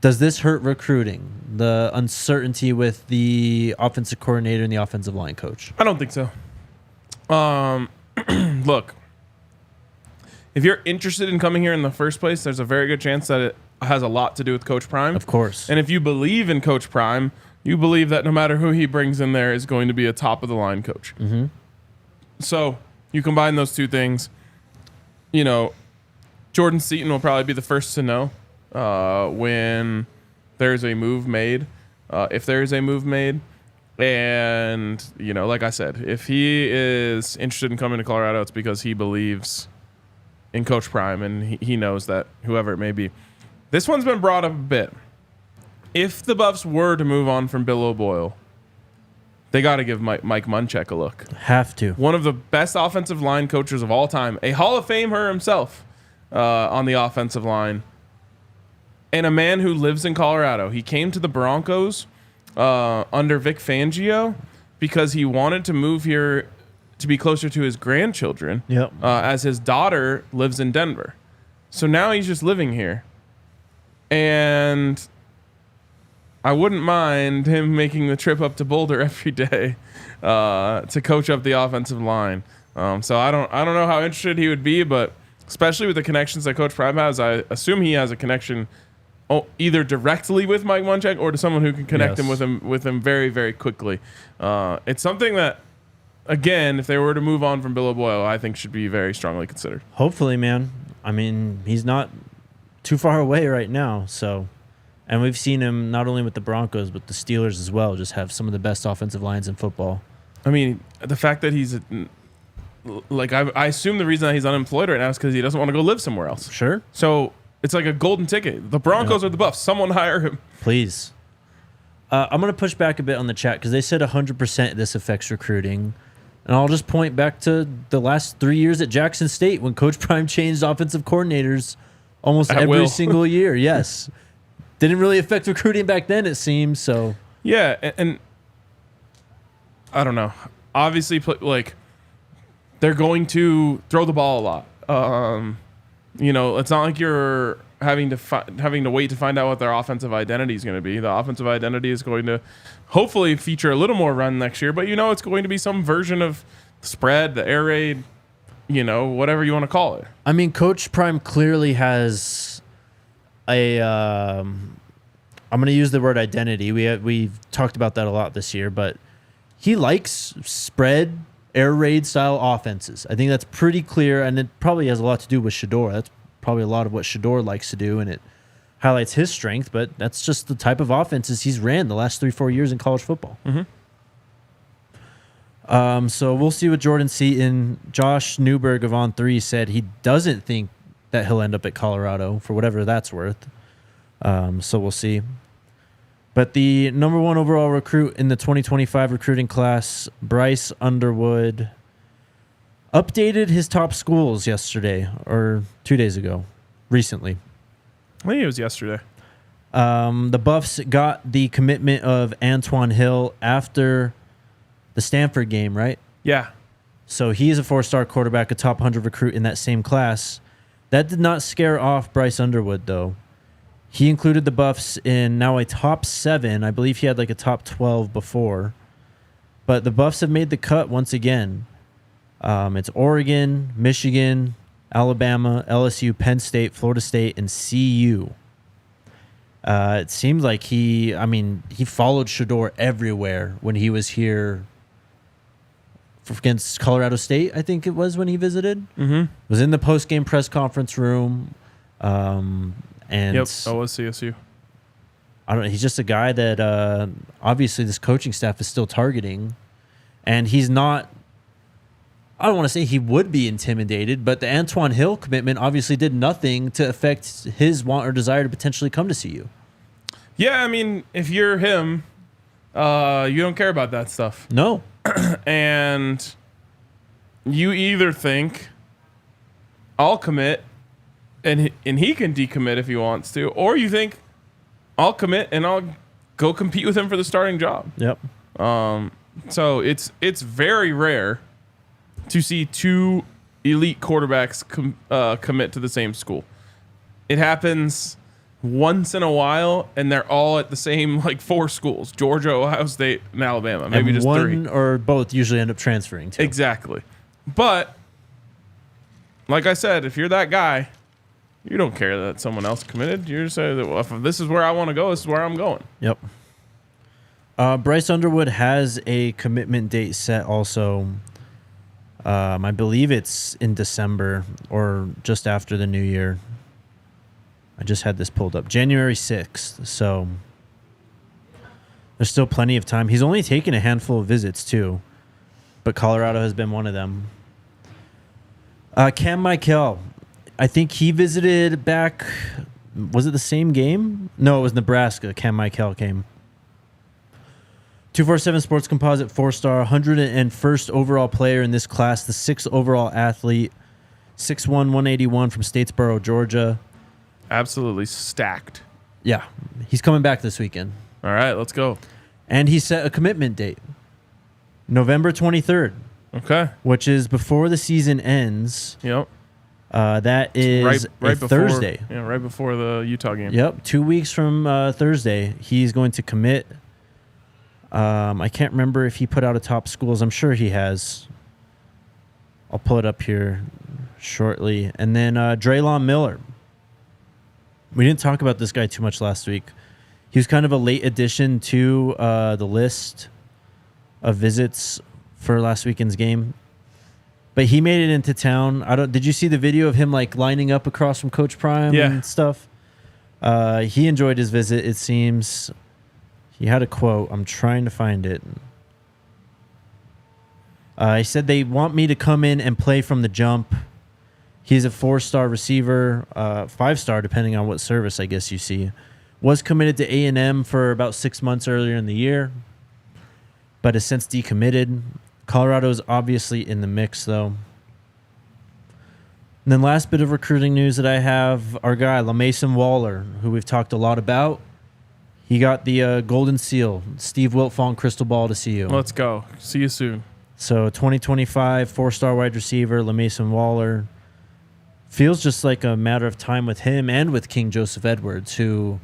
Does this hurt recruiting, the uncertainty with the offensive coordinator and the offensive line coach? I don't think so. Look, if you're interested in coming here in the first place, there's a very good chance that it has a lot to do with Coach Prime. Of course. And if you believe in Coach Prime, you believe that no matter who he brings in there is going to be a top-of-the-line coach. Mm-hmm. So you combine those two things. You know, Jordan Seaton will probably be the first to know when there's a move made, if there is a move made. And, you know, like I said, if he is interested in coming to Colorado, it's because he believes in Coach Prime and he knows that whoever it may be. This one's been brought up a bit. If the Buffs were to move on from Bill O'Boyle, they got to give Mike Munchak a look. Have to. One of the best offensive line coaches of all time, a Hall of Famer himself on the offensive line, and a man who lives in Colorado. He came to the Broncos under Vic Fangio because he wanted to move here to be closer to his grandchildren. Yep. As his daughter lives in Denver. So now he's just living here. And I wouldn't mind him making the trip up to Boulder every day to coach up the offensive line. So I don't know how interested he would be, but especially with the connections that Coach Prime has, I assume he has a connection either directly with Mike Munchak or to someone who can connect him with him very, very quickly. It's something that, again, if they were to move on from Bill Boyle, I think should be very strongly considered. Hopefully, man. I mean, he's not too far away right now, so. And we've seen him not only with the Broncos, but the Steelers as well, just have some of the best offensive lines in football. I mean, the fact that he's I assume the reason that he's unemployed right now is because he doesn't want to go live somewhere else. Sure. So it's like a golden ticket. The Broncos or the Buffs. Someone hire him. Please. I'm going to push back a bit on the chat because they said 100% this affects recruiting. And I'll just point back to the last 3 years at Jackson State when Coach Prime changed offensive coordinators almost every single year. Yes. Didn't really affect recruiting back then, it seems. So yeah, and I don't know. Obviously, they're going to throw the ball a lot. It's not like you're having to wait to find out what their offensive identity is going to be. The offensive identity is going to hopefully feature a little more run next year, but it's going to be some version of the spread, the air raid, whatever you want to call it. I mean, Coach Prime clearly has I'm going to use the word identity. We've talked about that a lot this year, but he likes spread, air raid style offenses. I think that's pretty clear, and it probably has a lot to do with Shedeur. That's probably a lot of what Shedeur likes to do, and it highlights his strength, but that's just the type of offenses he's ran the last 3-4 years in college football. Mm-hmm. So we'll see what Jordan Seaton. Josh Newberg of On3 said he doesn't think that he'll end up at Colorado for whatever that's worth. So we'll see. But the number 1 overall recruit in the 2025 recruiting class, Bryce Underwood, updated his top schools yesterday or 2 days ago, recently. I think it was yesterday. The Buffs got the commitment of Antoine Hill after the Stanford game, right? Yeah. So he is a 4-star quarterback, a top 100 recruit in that same class. That did not scare off Bryce Underwood, though. He included the Buffs in now a top 7. I believe he had like a top 12 before. But the Buffs have made the cut once again. It's Oregon, Michigan, Alabama, LSU, Penn State, Florida State, and CU. It seemed like he followed Shedeur everywhere when he was here against Colorado State, I think it was when he visited. Mm-hmm. Was in the post-game press conference room. And CSU. I don't know. He's just a guy that obviously this coaching staff is still targeting. And he's not, I don't want to say he would be intimidated, but the Antoine Hill commitment obviously did nothing to affect his want or desire to potentially come to CU. Yeah, I mean, if you're him, you don't care about that stuff. No. And you either think, I'll commit, and he can decommit if he wants to, or you think, I'll commit and I'll go compete with him for the starting job. Yep. So it's very rare to see 2 elite quarterbacks commit to the same school. It happens once in a while, and they're all at the same 4 schools: Georgia, Ohio State, and Alabama. Maybe and just one 3 or both usually end up transferring too. Exactly. But like I said, if you're that guy, you don't care that someone else committed. You're just saying that, well, if this is where I want to go, this is where I'm going. Yep. Bryce Underwood has a commitment date set also. I believe it's in December or just after the new year. I just had this pulled up. January 6th. So there's still plenty of time. He's only taken a handful of visits too, but Colorado has been one of them. Cam Mikell. I think he visited back. Was it the same game? No, it was Nebraska. Cam Mikell came. 247 Sports Composite 4-star, 101st overall player in this class, the 6th overall athlete, 6'1", 181 from Statesboro, Georgia. Absolutely stacked. Yeah, he's coming back this weekend. All right, let's go. And he set a commitment date, November 23rd, Okay. which is before the season ends. Yep. That is right a before Thursday. Yeah, right before the Utah game. Yep, 2 weeks from Thursday, he's going to commit. I can't remember if he put out a top schools. I'm sure he has. I'll pull it up here shortly. And then Draylon Miller. We didn't talk about this guy too much last week. He was kind of a late addition to the list of visits for last weekend's game. But he made it into town. Did you see the video of him like lining up across from Coach Prime and stuff? He enjoyed his visit, it seems. He had a quote. I'm trying to find it. He said, "They want me to come in and play from the jump." He's a 4-star receiver, 5-star depending on what service I guess you see. Was committed to A&M for about 6 months earlier in the year, but has since decommitted. Colorado is obviously in the mix, though. And then last bit of recruiting news that I have, our guy, LaMason Waller, who we've talked a lot about. He got the Golden Seal, Steve Wiltfong crystal ball to see you. Let's go. See you soon. So 2025 4-star wide receiver, LaMason Waller. Feels just like a matter of time with him and with King Joseph Edwards, who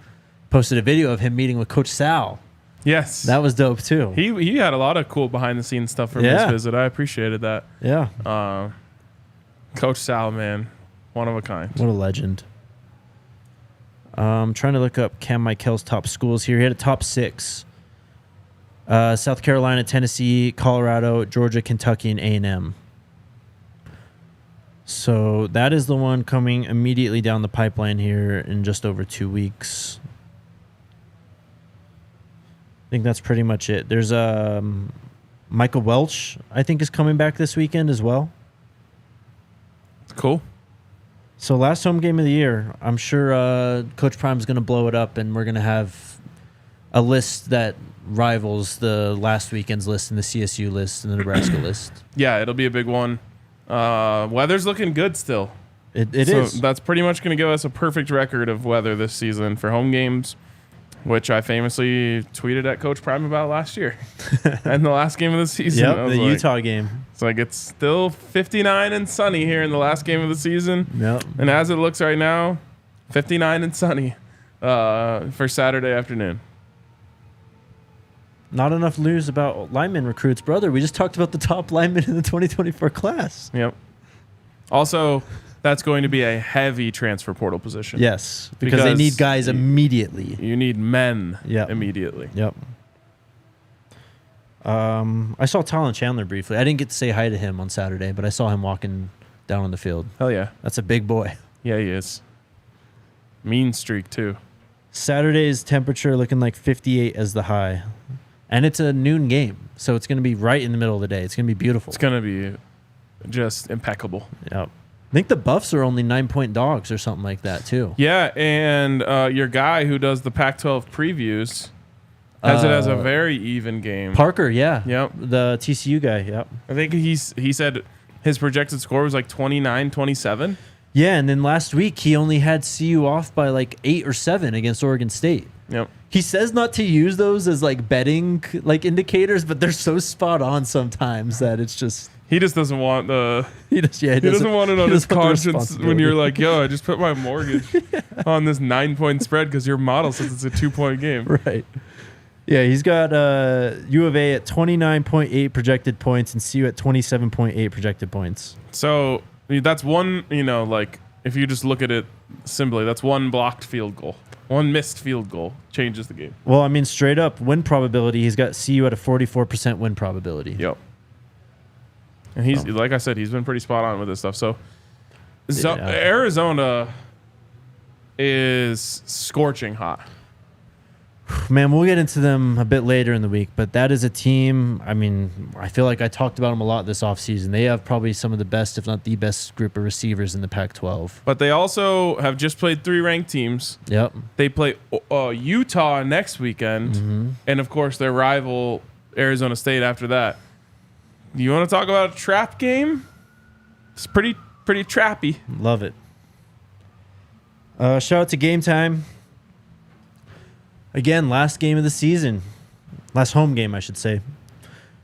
posted a video of him meeting with Coach Sal. Yes. That was dope, too. He had a lot of cool behind-the-scenes stuff from this visit. I appreciated that. Yeah. Coach Sal, man. One of a kind. What a legend. I'm trying to look up Cam Mikell's top schools here. He had a top 6. South Carolina, Tennessee, Colorado, Georgia, Kentucky, and A&M. So that is the one coming immediately down the pipeline here in just over 2 weeks. I think that's pretty much it. There's Michael Welch, I think, is coming back this weekend as well. Cool. So last home game of the year, I'm sure Coach Prime's going to blow it up, and we're going to have a list that rivals the last weekend's list and the CSU list and the Nebraska list. Yeah, it'll be a big one. Weather's looking good still. It is. That's pretty much going to give us a perfect record of weather this season for home games, which I famously tweeted at Coach Prime about last year and the last game of the season. Yep, the Utah game. It's like it's still 59 and sunny here in the last game of the season. Yep. And as it looks right now, 59 and sunny for Saturday afternoon. Not enough news about lineman recruits, brother. We just talked about the top lineman in the 2024 class. Yep. Also, that's going to be a heavy transfer portal position. Yes, because they need guys immediately. You need men immediately. Yep. I saw Talon Chandler briefly. I didn't get to say hi to him on Saturday, but I saw him walking down on the field. Hell yeah. That's a big boy. Yeah, he is. Mean streak, too. Saturday's temperature looking like 58 as the high. And it's a noon game, so it's going to be right in the middle of the day. It's going to be beautiful. It's going to be just impeccable. Yep. I think the Buffs are only 9-point dogs or something like that, too. Yeah, and your guy who does the Pac-12 previews has it as a very even game. Parker, yeah. Yep. The TCU guy, yep. I think he said his projected score was like 29-27. Yeah, and then last week he only had CU off by like 8 or 7 against Oregon State. Yep. He says not to use those as like betting like indicators, but they're so spot on sometimes that it's just he just doesn't want the he doesn't want it on his conscience when you're like, yo, I just put my mortgage on this 9-point spread because your model says it's a 2-point game. Right. Yeah, he's got U of A at 29.8 projected points and CU at 27.8 projected points. So that's one, like if you just look at it simply, that's one blocked field goal. One missed field goal changes the game. Well, I mean, straight up win probability, he's got CU at a 44% win probability. Yep. And he's like I said, he's been pretty spot on with this stuff. So Arizona is scorching hot. Man, we'll get into them a bit later in the week, but that is a team, I mean, I feel like I talked about them a lot this offseason. They have probably some of the best, if not the best, group of receivers in the Pac-12. But they also have just played 3 ranked teams. Yep. They play Utah next weekend, and, of course, their rival Arizona State after that. Do you want to talk about a trap game? It's pretty trappy. Love it. Shout out to Game Time. Again, last game of the season. Last home game, I should say.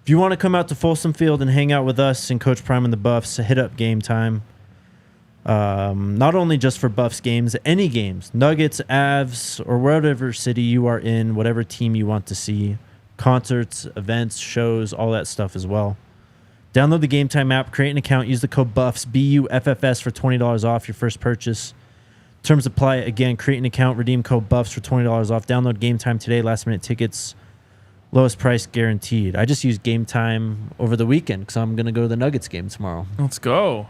If you want to come out to Folsom Field and hang out with us and Coach Prime and the Buffs, hit up Game Time. Not only just for Buffs games, any games, Nuggets, Avs, or whatever city you are in, whatever team you want to see, concerts, events, shows, all that stuff as well. Download the Game Time app, create an account, use the code BUFFS, BUFFS for $20 off your first purchase. Terms apply. Again, create an account, redeem code BUFFS for $20 off. Download Game Time today, last minute tickets, lowest price guaranteed. I just used Game Time over the weekend because I'm going to go to the Nuggets game tomorrow. Let's go.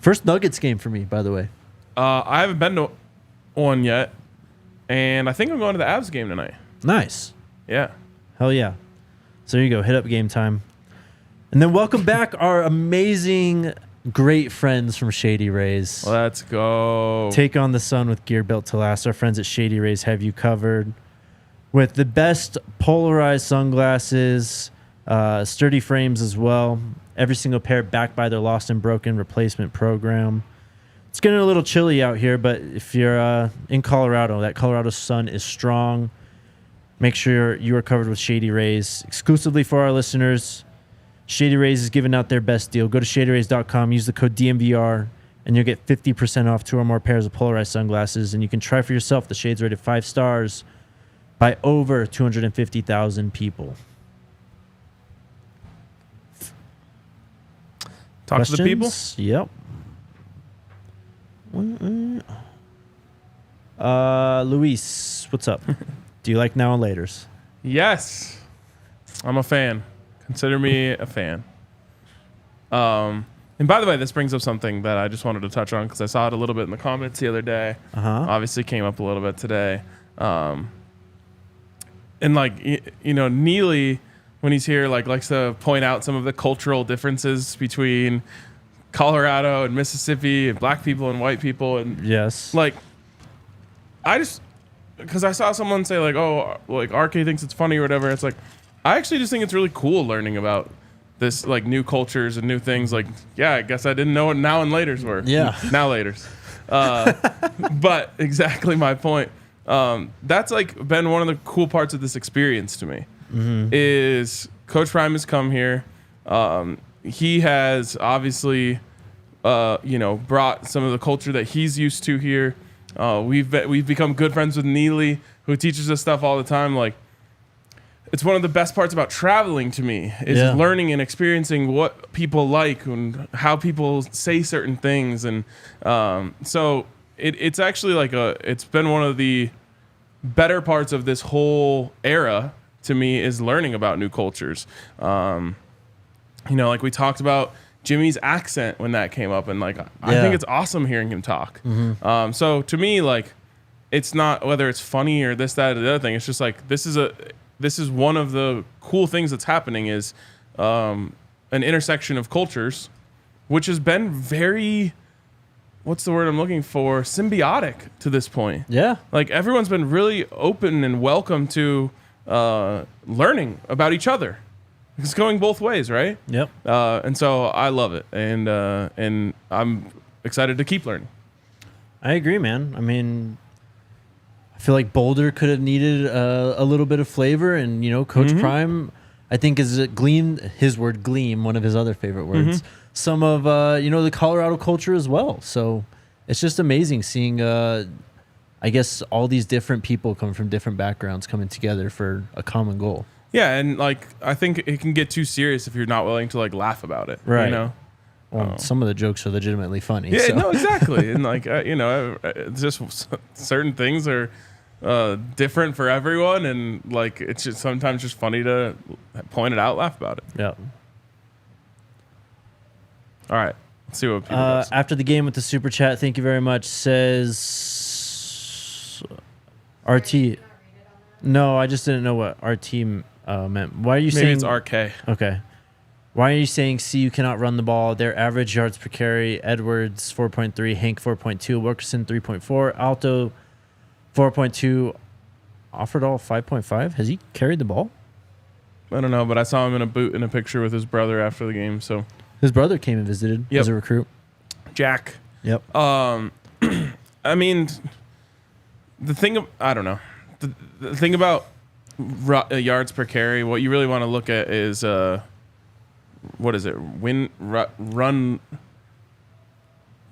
First Nuggets game for me, by the way. I haven't been to one yet, and I think I'm going to the Avs game tonight. Nice. Yeah. Hell yeah. So there you go. Hit up Game Time. And then welcome back our amazing, great friends from Shady Rays. Let's go. Take on the sun with gear built to last. Our friends at Shady Rays have you covered with the best polarized sunglasses, sturdy frames as well. Every single pair backed by their lost and broken replacement program. It's getting a little chilly out here, but if you're in Colorado, that Colorado sun is strong. Make sure you are covered with Shady Rays. Exclusively for our listeners, Shady Rays is giving out their best deal. Go to shadyrays.com, use the code DNVR, and you'll get 50% off 2 or more pairs of polarized sunglasses. And you can try for yourself. The shades rated 5 stars by over 250,000 people. Talk Questions? to the people. Yep. Luis, what's up? Do you like Now and Laters? Yes. I'm a fan. Consider me a fan. And by the way, this brings up something that I just wanted to touch on because I saw it a little bit in the comments the other day. Obviously came up a little bit today. And Neely, when he's here, likes to point out some of the cultural differences between Colorado and Mississippi and black people and white people. And yes. Because I saw someone say RK thinks it's funny or whatever. It's like, I actually just think it's really cool learning about this, new cultures and new things. I guess I didn't know what now and laters were. Yeah. Now laters. But exactly my point. That's been one of the cool parts of this experience to me. Mm-hmm. Is Coach Prime has come here. He has obviously, brought some of the culture that he's used to here. We've become good friends with Neely, who teaches us stuff all the time. It's one of the best parts about traveling to me is learning and experiencing what people like and how people say certain things. And so it's actually it's been one of the better parts of this whole era to me is learning about new cultures. We talked about Jimmy's accent when that came up, and I think it's awesome hearing him talk. Mm-hmm. So to me, it's not whether it's funny or this, that, or the other thing. It's just this is one of the cool things that's happening is an intersection of cultures, which has been very, what's the word I'm looking for, symbiotic to this point. Yeah. Everyone's been really open and welcome to learning about each other. It's going both ways, right? Yep. And so I love it, and I'm excited to keep learning. I agree, man. I mean, I feel like Boulder could have needed a little bit of flavor, and Coach Prime, I think, is gleam. His word "gleam," one of his other favorite words. Some of the Colorado culture as well. So it's just amazing seeing, I guess, all these different people coming from different backgrounds coming together for a common goal. Yeah, and I think it can get too serious if you're not willing to laugh about it. Right. Well, some of the jokes are legitimately funny. Yeah, so. no, exactly. And just certain things are different for everyone, and it's just sometimes just funny to point it out, laugh about it. Yeah. All right. Let's see what people after the game with the super chat, thank you very much, says RT. No, I just didn't know what RT meant. Why are you saying it's RK? Okay. Why are you saying CU cannot run the ball? Their average yards per carry, Edwards 4.3, Hank 4.2, Wilkerson 3.4, Alto 4.2, Offerdahl 5.5. Has he carried the ball? I don't know, but I saw him in a boot in a picture with his brother after the game. So His brother came and visited Yep. as a recruit. Jack. Yep. I mean, I don't know. The thing about yards per carry, what you really want to look at is what is it?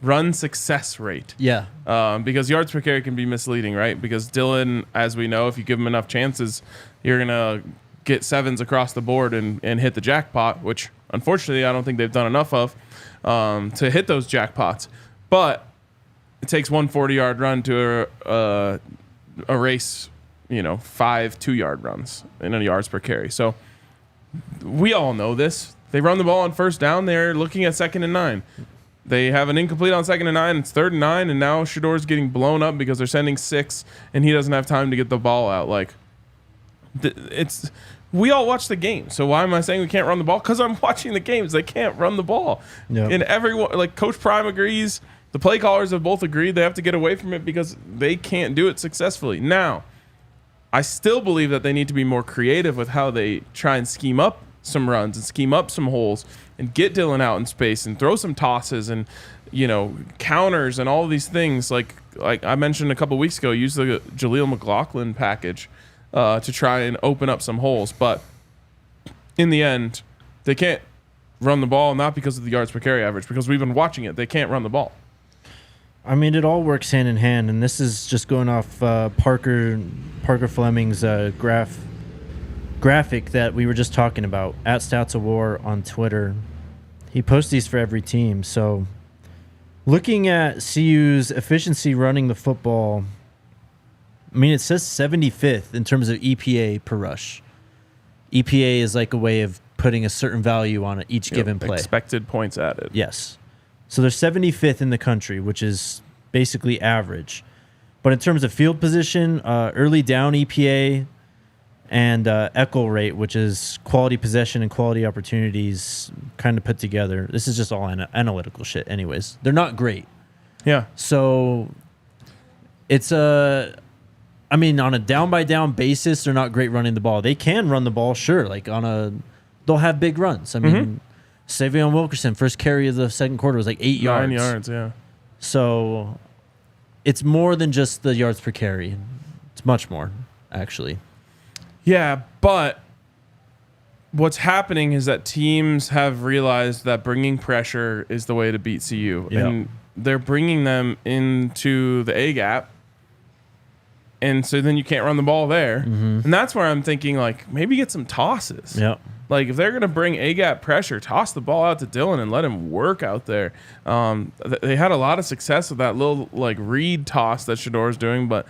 Run success rate. Yeah. Because yards per carry can be misleading, right? Because Dylan, as we know, if you give him enough chances, you're gonna get 7s across the board and hit the jackpot, which unfortunately I don't think they've done enough of to hit those jackpots. But it takes one 40-yard run to erase, 5 2-yard runs in a yards per carry. So we all know this. They run the ball on first down. They're looking at 2nd and 9. They have an incomplete on 2nd and 9. It's 3rd and 9, and now Shedeur's getting blown up because they're sending 6, and he doesn't have time to get the ball out. Like, we all watch the game. So why am I saying we can't run the ball? Because I'm watching the games. They can't run the ball. Yep. And everyone, like Coach Prime agrees. The play callers have both agreed they have to get away from it because they can't do it successfully. Now, I still believe that they need to be more creative with how they try and scheme up some runs and scheme up some holes and get Dylan out in space and throw some tosses and counters and all these things like I mentioned a couple weeks ago. Use the Jaleel McLaughlin package to try and open up some holes, but in the end they can't run the ball, not because of the yards per carry average, because we've been watching it. They can't run the ball. I mean, it all works hand in hand, and this is just going off Parker Fleming's graphic that we were just talking about at Stats of War on Twitter. He posts these for every team. So looking at CU's efficiency running the football, I mean, it says 75th in terms of EPA per rush. EPA is like a way of putting a certain value on each given play. Expected points added. Yes. So they're 75th in the country, which is basically average. But in terms of field position, early down EPA and echo rate, which is quality possession and quality opportunities kind of put together. This is just all analytical shit anyways. They're not great. Yeah. So it's on a down-by-down basis, they're not great running the ball. They can run the ball, sure. They'll have big runs. I mean, Savion Wilkerson, first carry of the second quarter was like 8 yards. 9 yards, yeah. So it's more than just the yards per carry. It's much more, actually. Yeah, but what's happening is that teams have realized that bringing pressure is the way to beat CU. Yep. And they're bringing them into the A-gap. And so then you can't run the ball there. And that's where I'm thinking, maybe get some tosses. Yep. If they're going to bring A-gap pressure, toss the ball out to Dylan and let him work out there. They had a lot of success with that little, read toss that Shedeur's doing, but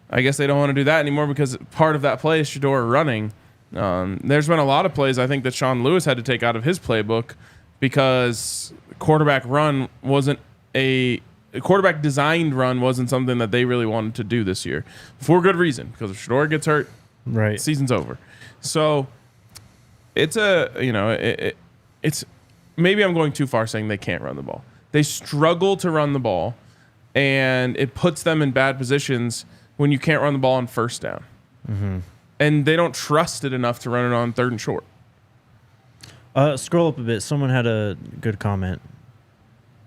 I guess they don't want to do that anymore because part of that play is Shedeur running. There's been a lot of plays, I think, that Sean Lewis had to take out of his playbook because quarterback designed run wasn't something that they really wanted to do this year for good reason, because if Shedeur gets hurt, Right. season's over. So it's it's maybe I'm going too far saying they can't run the ball. They struggle to run the ball, and it puts them in bad positions when you can't run the ball on first down. And they don't trust it enough to run it on 3rd and short. Scroll up a bit. Someone had a good comment.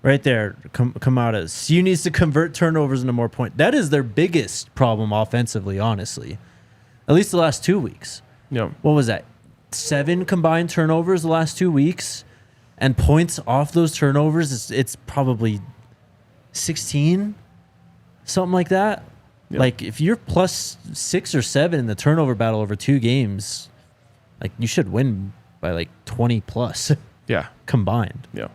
Right there, Kamada. CU needs to convert turnovers into more points. That is their biggest problem offensively, honestly. At least the last 2 weeks. Yeah. What was that? 7 combined turnovers the last 2 weeks, and points off those turnovers. It's probably 16, something like that. Yep. If you're plus 6 or 7 in the turnover battle over 2 games, you should win by 20 plus. Yeah. Combined. Yeah.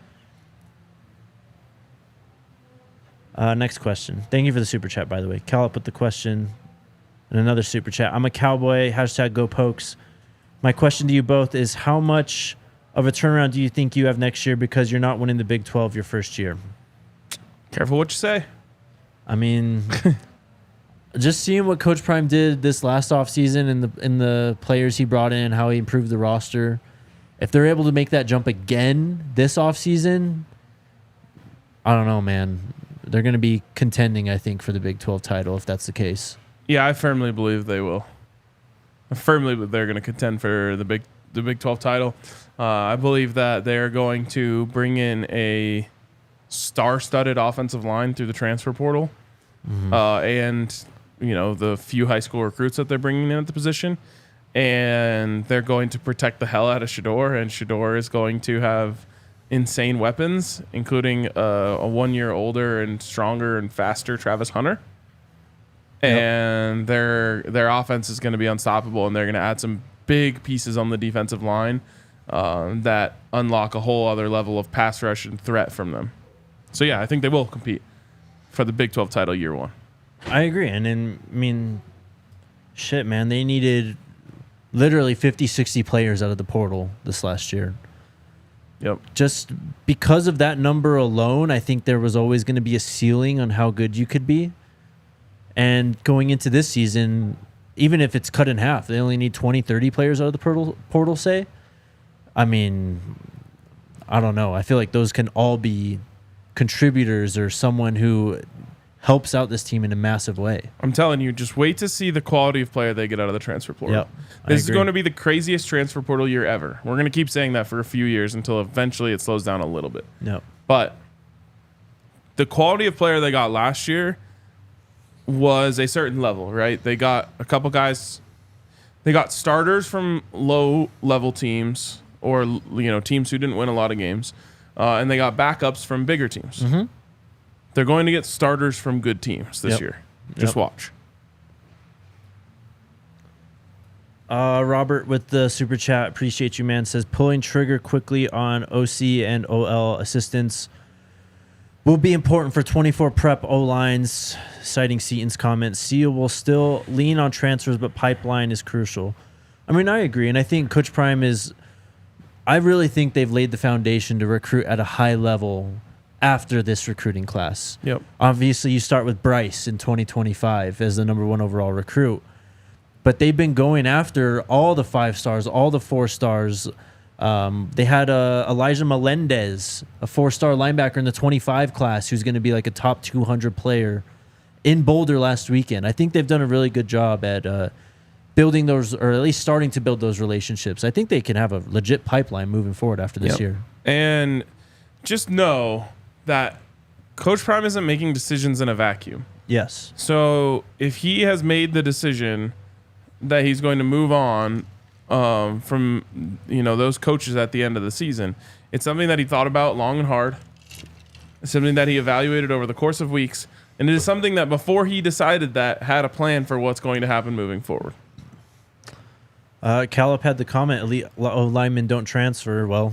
Next question. Thank you for the super chat, by the way. Cal put the question in another super chat. I'm a Cowboy. #GoPokes. My question to you both is, how much of a turnaround do you think you have next year because you're not winning the Big 12 your first year? Careful what you say. I mean, just seeing what Coach Prime did this last offseason and the players he brought in, how he improved the roster, if they're able to make that jump again this offseason, I don't know, man. They're going to be contending, I think, for the Big 12 title if that's the case. Yeah, I firmly believe they will. I firmly believe they're going to contend for the Big 12 title. I believe that they're going to bring in a star-studded offensive line through the transfer portal, and the few high school recruits that they're bringing in at the position, and they're going to protect the hell out of Shedeur, and Shedeur is going to have insane weapons, including a 1 year older and stronger and faster Travis Hunter. And their offense is going to be unstoppable, and they're going to add some big pieces on the defensive line that unlock a whole other level of pass rush and threat from them. So, yeah, I think they will compete for the Big 12 title year one. I agree. And then, shit, man, they needed literally 50, 60 players out of the portal this last year. Yep. Just because of that number alone, I think there was always going to be a ceiling on how good you could be. And going into this season, even if it's cut in half, they only need 20, 30 players out of the portal, say. I don't know. I feel like those can all be contributors or someone who helps out this team in a massive way. I'm telling you, just wait to see the quality of player they get out of the transfer portal. Yep, This is going to be the craziest transfer portal year ever. We're going to keep saying that for a few years until eventually it slows down a little bit. No. But the quality of player they got last year was a certain level, right? They got a couple guys. They got starters from low-level teams or teams who didn't win a lot of games, and they got backups from bigger teams. Mm-hmm. They're going to get starters from good teams this year. Just watch. Robert with the super chat, appreciate you, man, says pulling trigger quickly on OC and OL assistants will be important for 24 prep O-lines, citing Seaton's comments. Seal will still lean on transfers, but pipeline is crucial. I agree, and I think Coach Prime I really think they've laid the foundation to recruit at a high level after this recruiting class. Yep. Obviously, you start with Bryce in 2025 as the number 1 overall recruit, but they've been going after all the 5 stars, all the 4 stars. They had Elijah Melendez, a 4-star linebacker in the 25 class, who's going to be like a top 200 player in Boulder last weekend. I think they've done a really good job at building those, or at least starting to build those relationships. I think they can have a legit pipeline moving forward after this year. And just know that Coach Prime isn't making decisions in a vacuum. Yes. So if he has made the decision that he's going to move on from those coaches at the end of the season, it's something that he thought about long and hard. It's something that he evaluated over the course of weeks, and it is something that before he decided that had a plan for what's going to happen moving forward. Calip had the comment, elite linemen don't transfer. Well,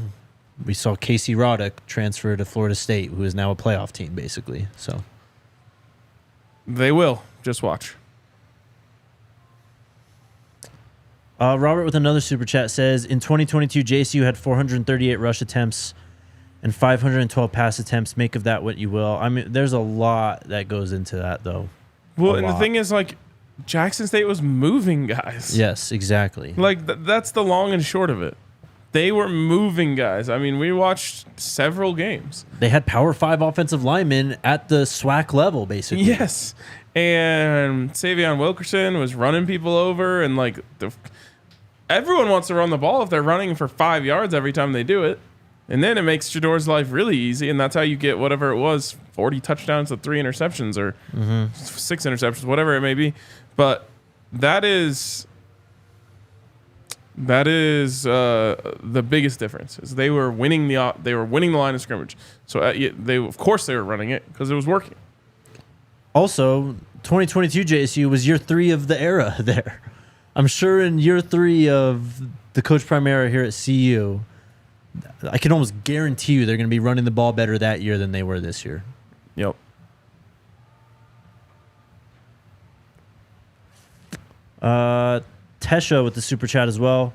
we saw Casey Roddick transfer to Florida State, who is now a playoff team, basically. So they will. Just watch. Robert with another super chat says, in 2022, JSU had 438 rush attempts and 512 pass attempts. Make of that what you will. There's a lot that goes into that, though. Well, and the thing is, Jackson State was moving guys. Yes, exactly. That's the long and short of it. They were moving guys. We watched several games. They had Power 5 offensive linemen at the SWAC level, basically. Yes. And Savion Wilkerson was running people over, and everyone wants to run the ball if they're running for 5 yards every time they do it. And then it makes Shedeur's life really easy, and that's how you get whatever it was, 40 touchdowns to 3 interceptions or 6 interceptions, whatever it may be. But that is the biggest difference. Is they were winning the line of scrimmage. So of course they were running it because it was working. Also, 2022 JSU was year 3 of the era there. I'm sure in year 3 of the Coach Prime era here at CU, I can almost guarantee you they're going to be running the ball better that year than they were this year. Yep. Tesha with the super chat as well.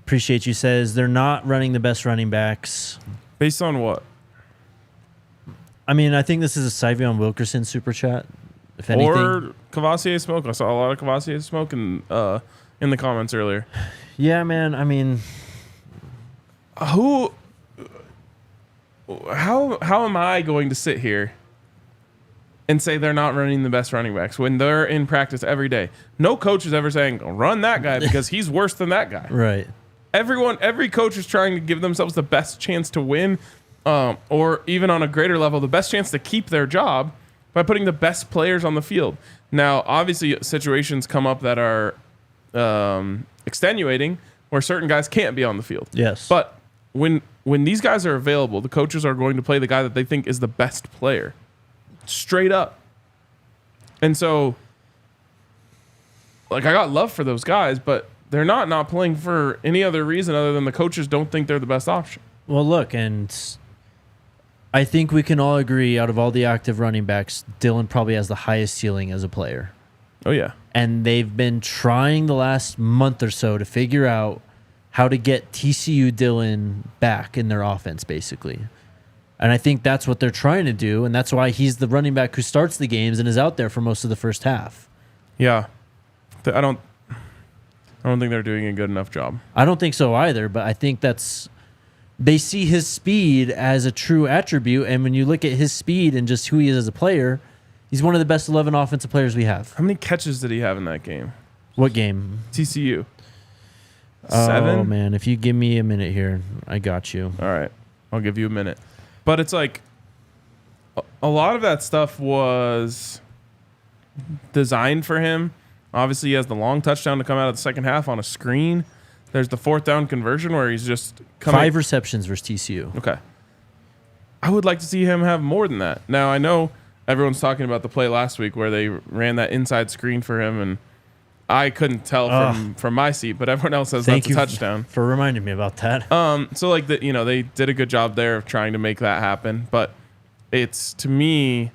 Appreciate you. Says they're not running the best running backs. Based on what? I think this is a Savion Wilkerson super chat. If anything, or Cavassier smoke. I saw a lot of Cavassier smoke in the comments earlier. Yeah, man. How am I going to sit here and say they're not running the best running backs when they're in practice every day? No coach is ever saying, run that guy because he's worse than that guy. Right. every coach is trying to give themselves the best chance to win, or even on a greater level, the best chance to keep their job by putting the best players on the field. Now, obviously, situations come up that are extenuating where certain guys can't be on the field. Yes. But when these guys are available, the coaches are going to play the guy that they think is the best player. Straight up. And so, like, I got love for those guys, but they're not playing for any other reason other than the coaches don't think they're the best option. Well, look, and I think we can all agree out of all the active running backs, Dylan probably has the highest ceiling as a player. Oh, yeah. And they've been trying the last month or so to figure out how to get TCU Dylan back in their offense, basically. And I think that's what they're trying to do, and that's why he's the running back who starts the games and is out there for most of the first half. Yeah. I don't think they're doing a good enough job. I don't think so either, but I think they see his speed as a true attribute, and when you look at his speed and just who he is as a player, he's one of the best 11 offensive players we have. How many catches did he have in that game? What game? TCU. 7? Oh, man. If you give me a minute here, I got you. All right. I'll give you a minute. But it's like a lot of that stuff was designed for him. Obviously, he has the long touchdown to come out of the second half on a screen. There's the 4th down conversion where he's just coming. 5 receptions versus TCU. Okay. I would like to see him have more than that. Now, I know everyone's talking about the play last week where they ran that inside screen for him, and I couldn't tell from my seat, but everyone else says that's a touchdown. For reminding me about that. So like they did a good job there of trying to make that happen, but it's, to me,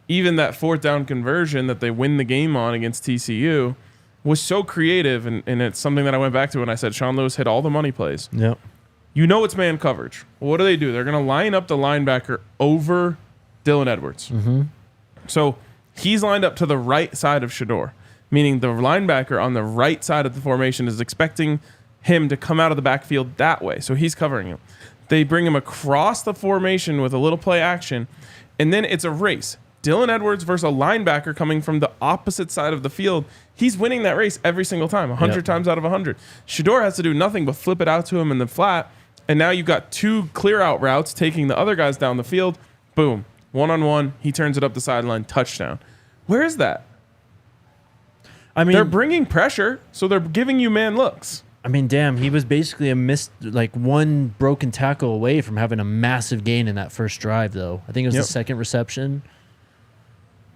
even that 4th down conversion that they win the game on against TCU was so creative, and it's something that I went back to when I said Sean Lewis hit all the money plays. Yep. You know it's man coverage. Well, what do? They're going to line up the linebacker over Dylan Edwards. Mm-hmm. So he's lined up to the right side of Shedeur, meaning the linebacker on the right side of the formation is expecting him to come out of the backfield that way. So he's covering him. They bring him across the formation with a little play action, and then it's a race. Dylan Edwards versus a linebacker coming from the opposite side of the field. He's winning that race every single time, 100 times out of 100. Shedeur has to do nothing but flip it out to him in the flat, and now you've got 2 clear-out routes taking the other guys down the field. Boom. One-on-one. He turns it up the sideline. Touchdown. Where is that? I mean, They're bringing pressure, so they're giving you man looks. I mean, damn, he was basically one broken tackle away from having a massive gain in that first drive, though. I think it was the second reception.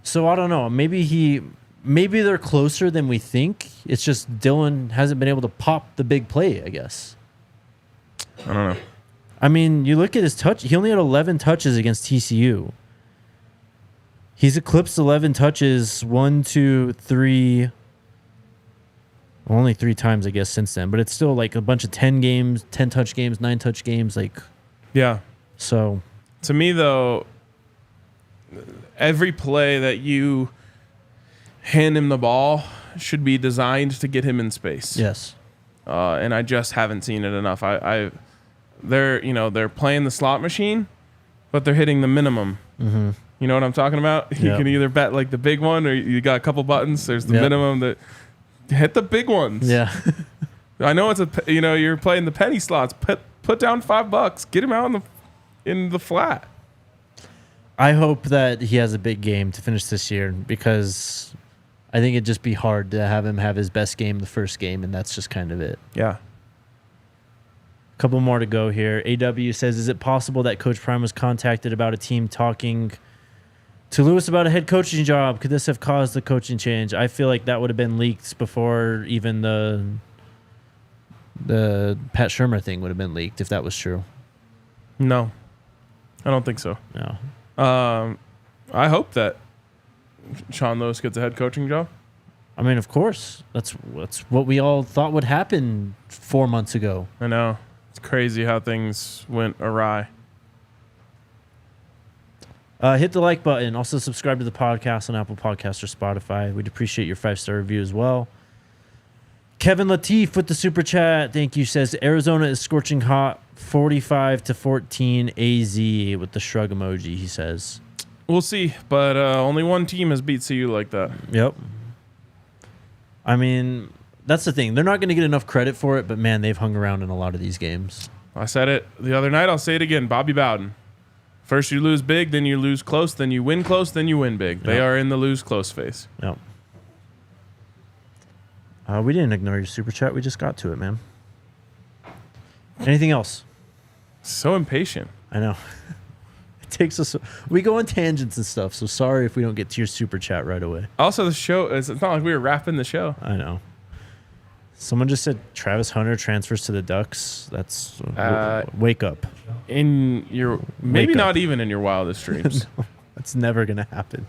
So I don't know. Maybe they're closer than we think. It's just Dylan hasn't been able to pop the big play, I guess. I don't know. I mean, you look at his touch. He only had 11 touches against TCU. He's eclipsed 11 touches, 1, 2, 3. Well, only 3 times, I guess, since then. But it's still like a bunch of 10 games, 10 touch games, 9 touch games. Yeah. So. To me, though, every play that you hand him the ball should be designed to get him in space. Yes. And I just haven't seen it enough. They're playing the slot machine, but they're hitting the minimum. Mm-hmm. You know what I'm talking about? You can either bet like the big one, or you got a couple buttons. There's the minimum that hit the big ones. Yeah. I know you're playing the penny slots. Put down $5. Get him out in the flat. I hope that he has a big game to finish this year, because I think it'd just be hard to have him have his best game the first game, and that's just kind of it. Yeah. A couple more to go here. AW says, is it possible that Coach Prime was contacted about a team talking to Lewis about a head coaching job? Could this have caused the coaching change? I feel like that would have been leaked before even the Pat Shurmur thing would have been leaked, if that was true. No, I don't think so. No. I hope that Sean Lewis gets a head coaching job. I mean, of course. That's what we all thought would happen 4 months ago. I know. It's crazy how things went awry. Hit the like button. Also subscribe to the podcast on Apple Podcasts or Spotify. We'd appreciate your 5-star review as well. Kevin Latif with the super chat. Thank you. Says Arizona is scorching hot, 45-14 AZ with the shrug emoji, he says. We'll see, but only one team has beat CU like that. Yep. I mean, that's the thing. They're not going to get enough credit for it, but man, they've hung around in a lot of these games. I said it the other night. I'll say it again. Bobby Bowden. First you lose big, then you lose close, then you win close, then you win big. They are in the lose close phase. Yep. We didn't ignore your super chat. We just got to it, man. Anything else? So impatient. I know. It takes us. We go on tangents and stuff. So sorry if we don't get to your super chat right away. Also, the show it's not like we were wrapping the show. I know. Someone just said Travis Hunter transfers to the Ducks. That's wake up. In your maybe Wake up. not even in your wildest dreams. No, that's never gonna happen.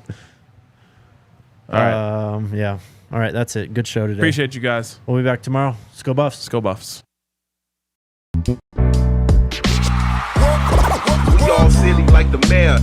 All right. Yeah. All right. That's it. Good show today. Appreciate you guys. We'll be back tomorrow. Let's go Buffs. Let's go Buffs. We all silly like the mayor.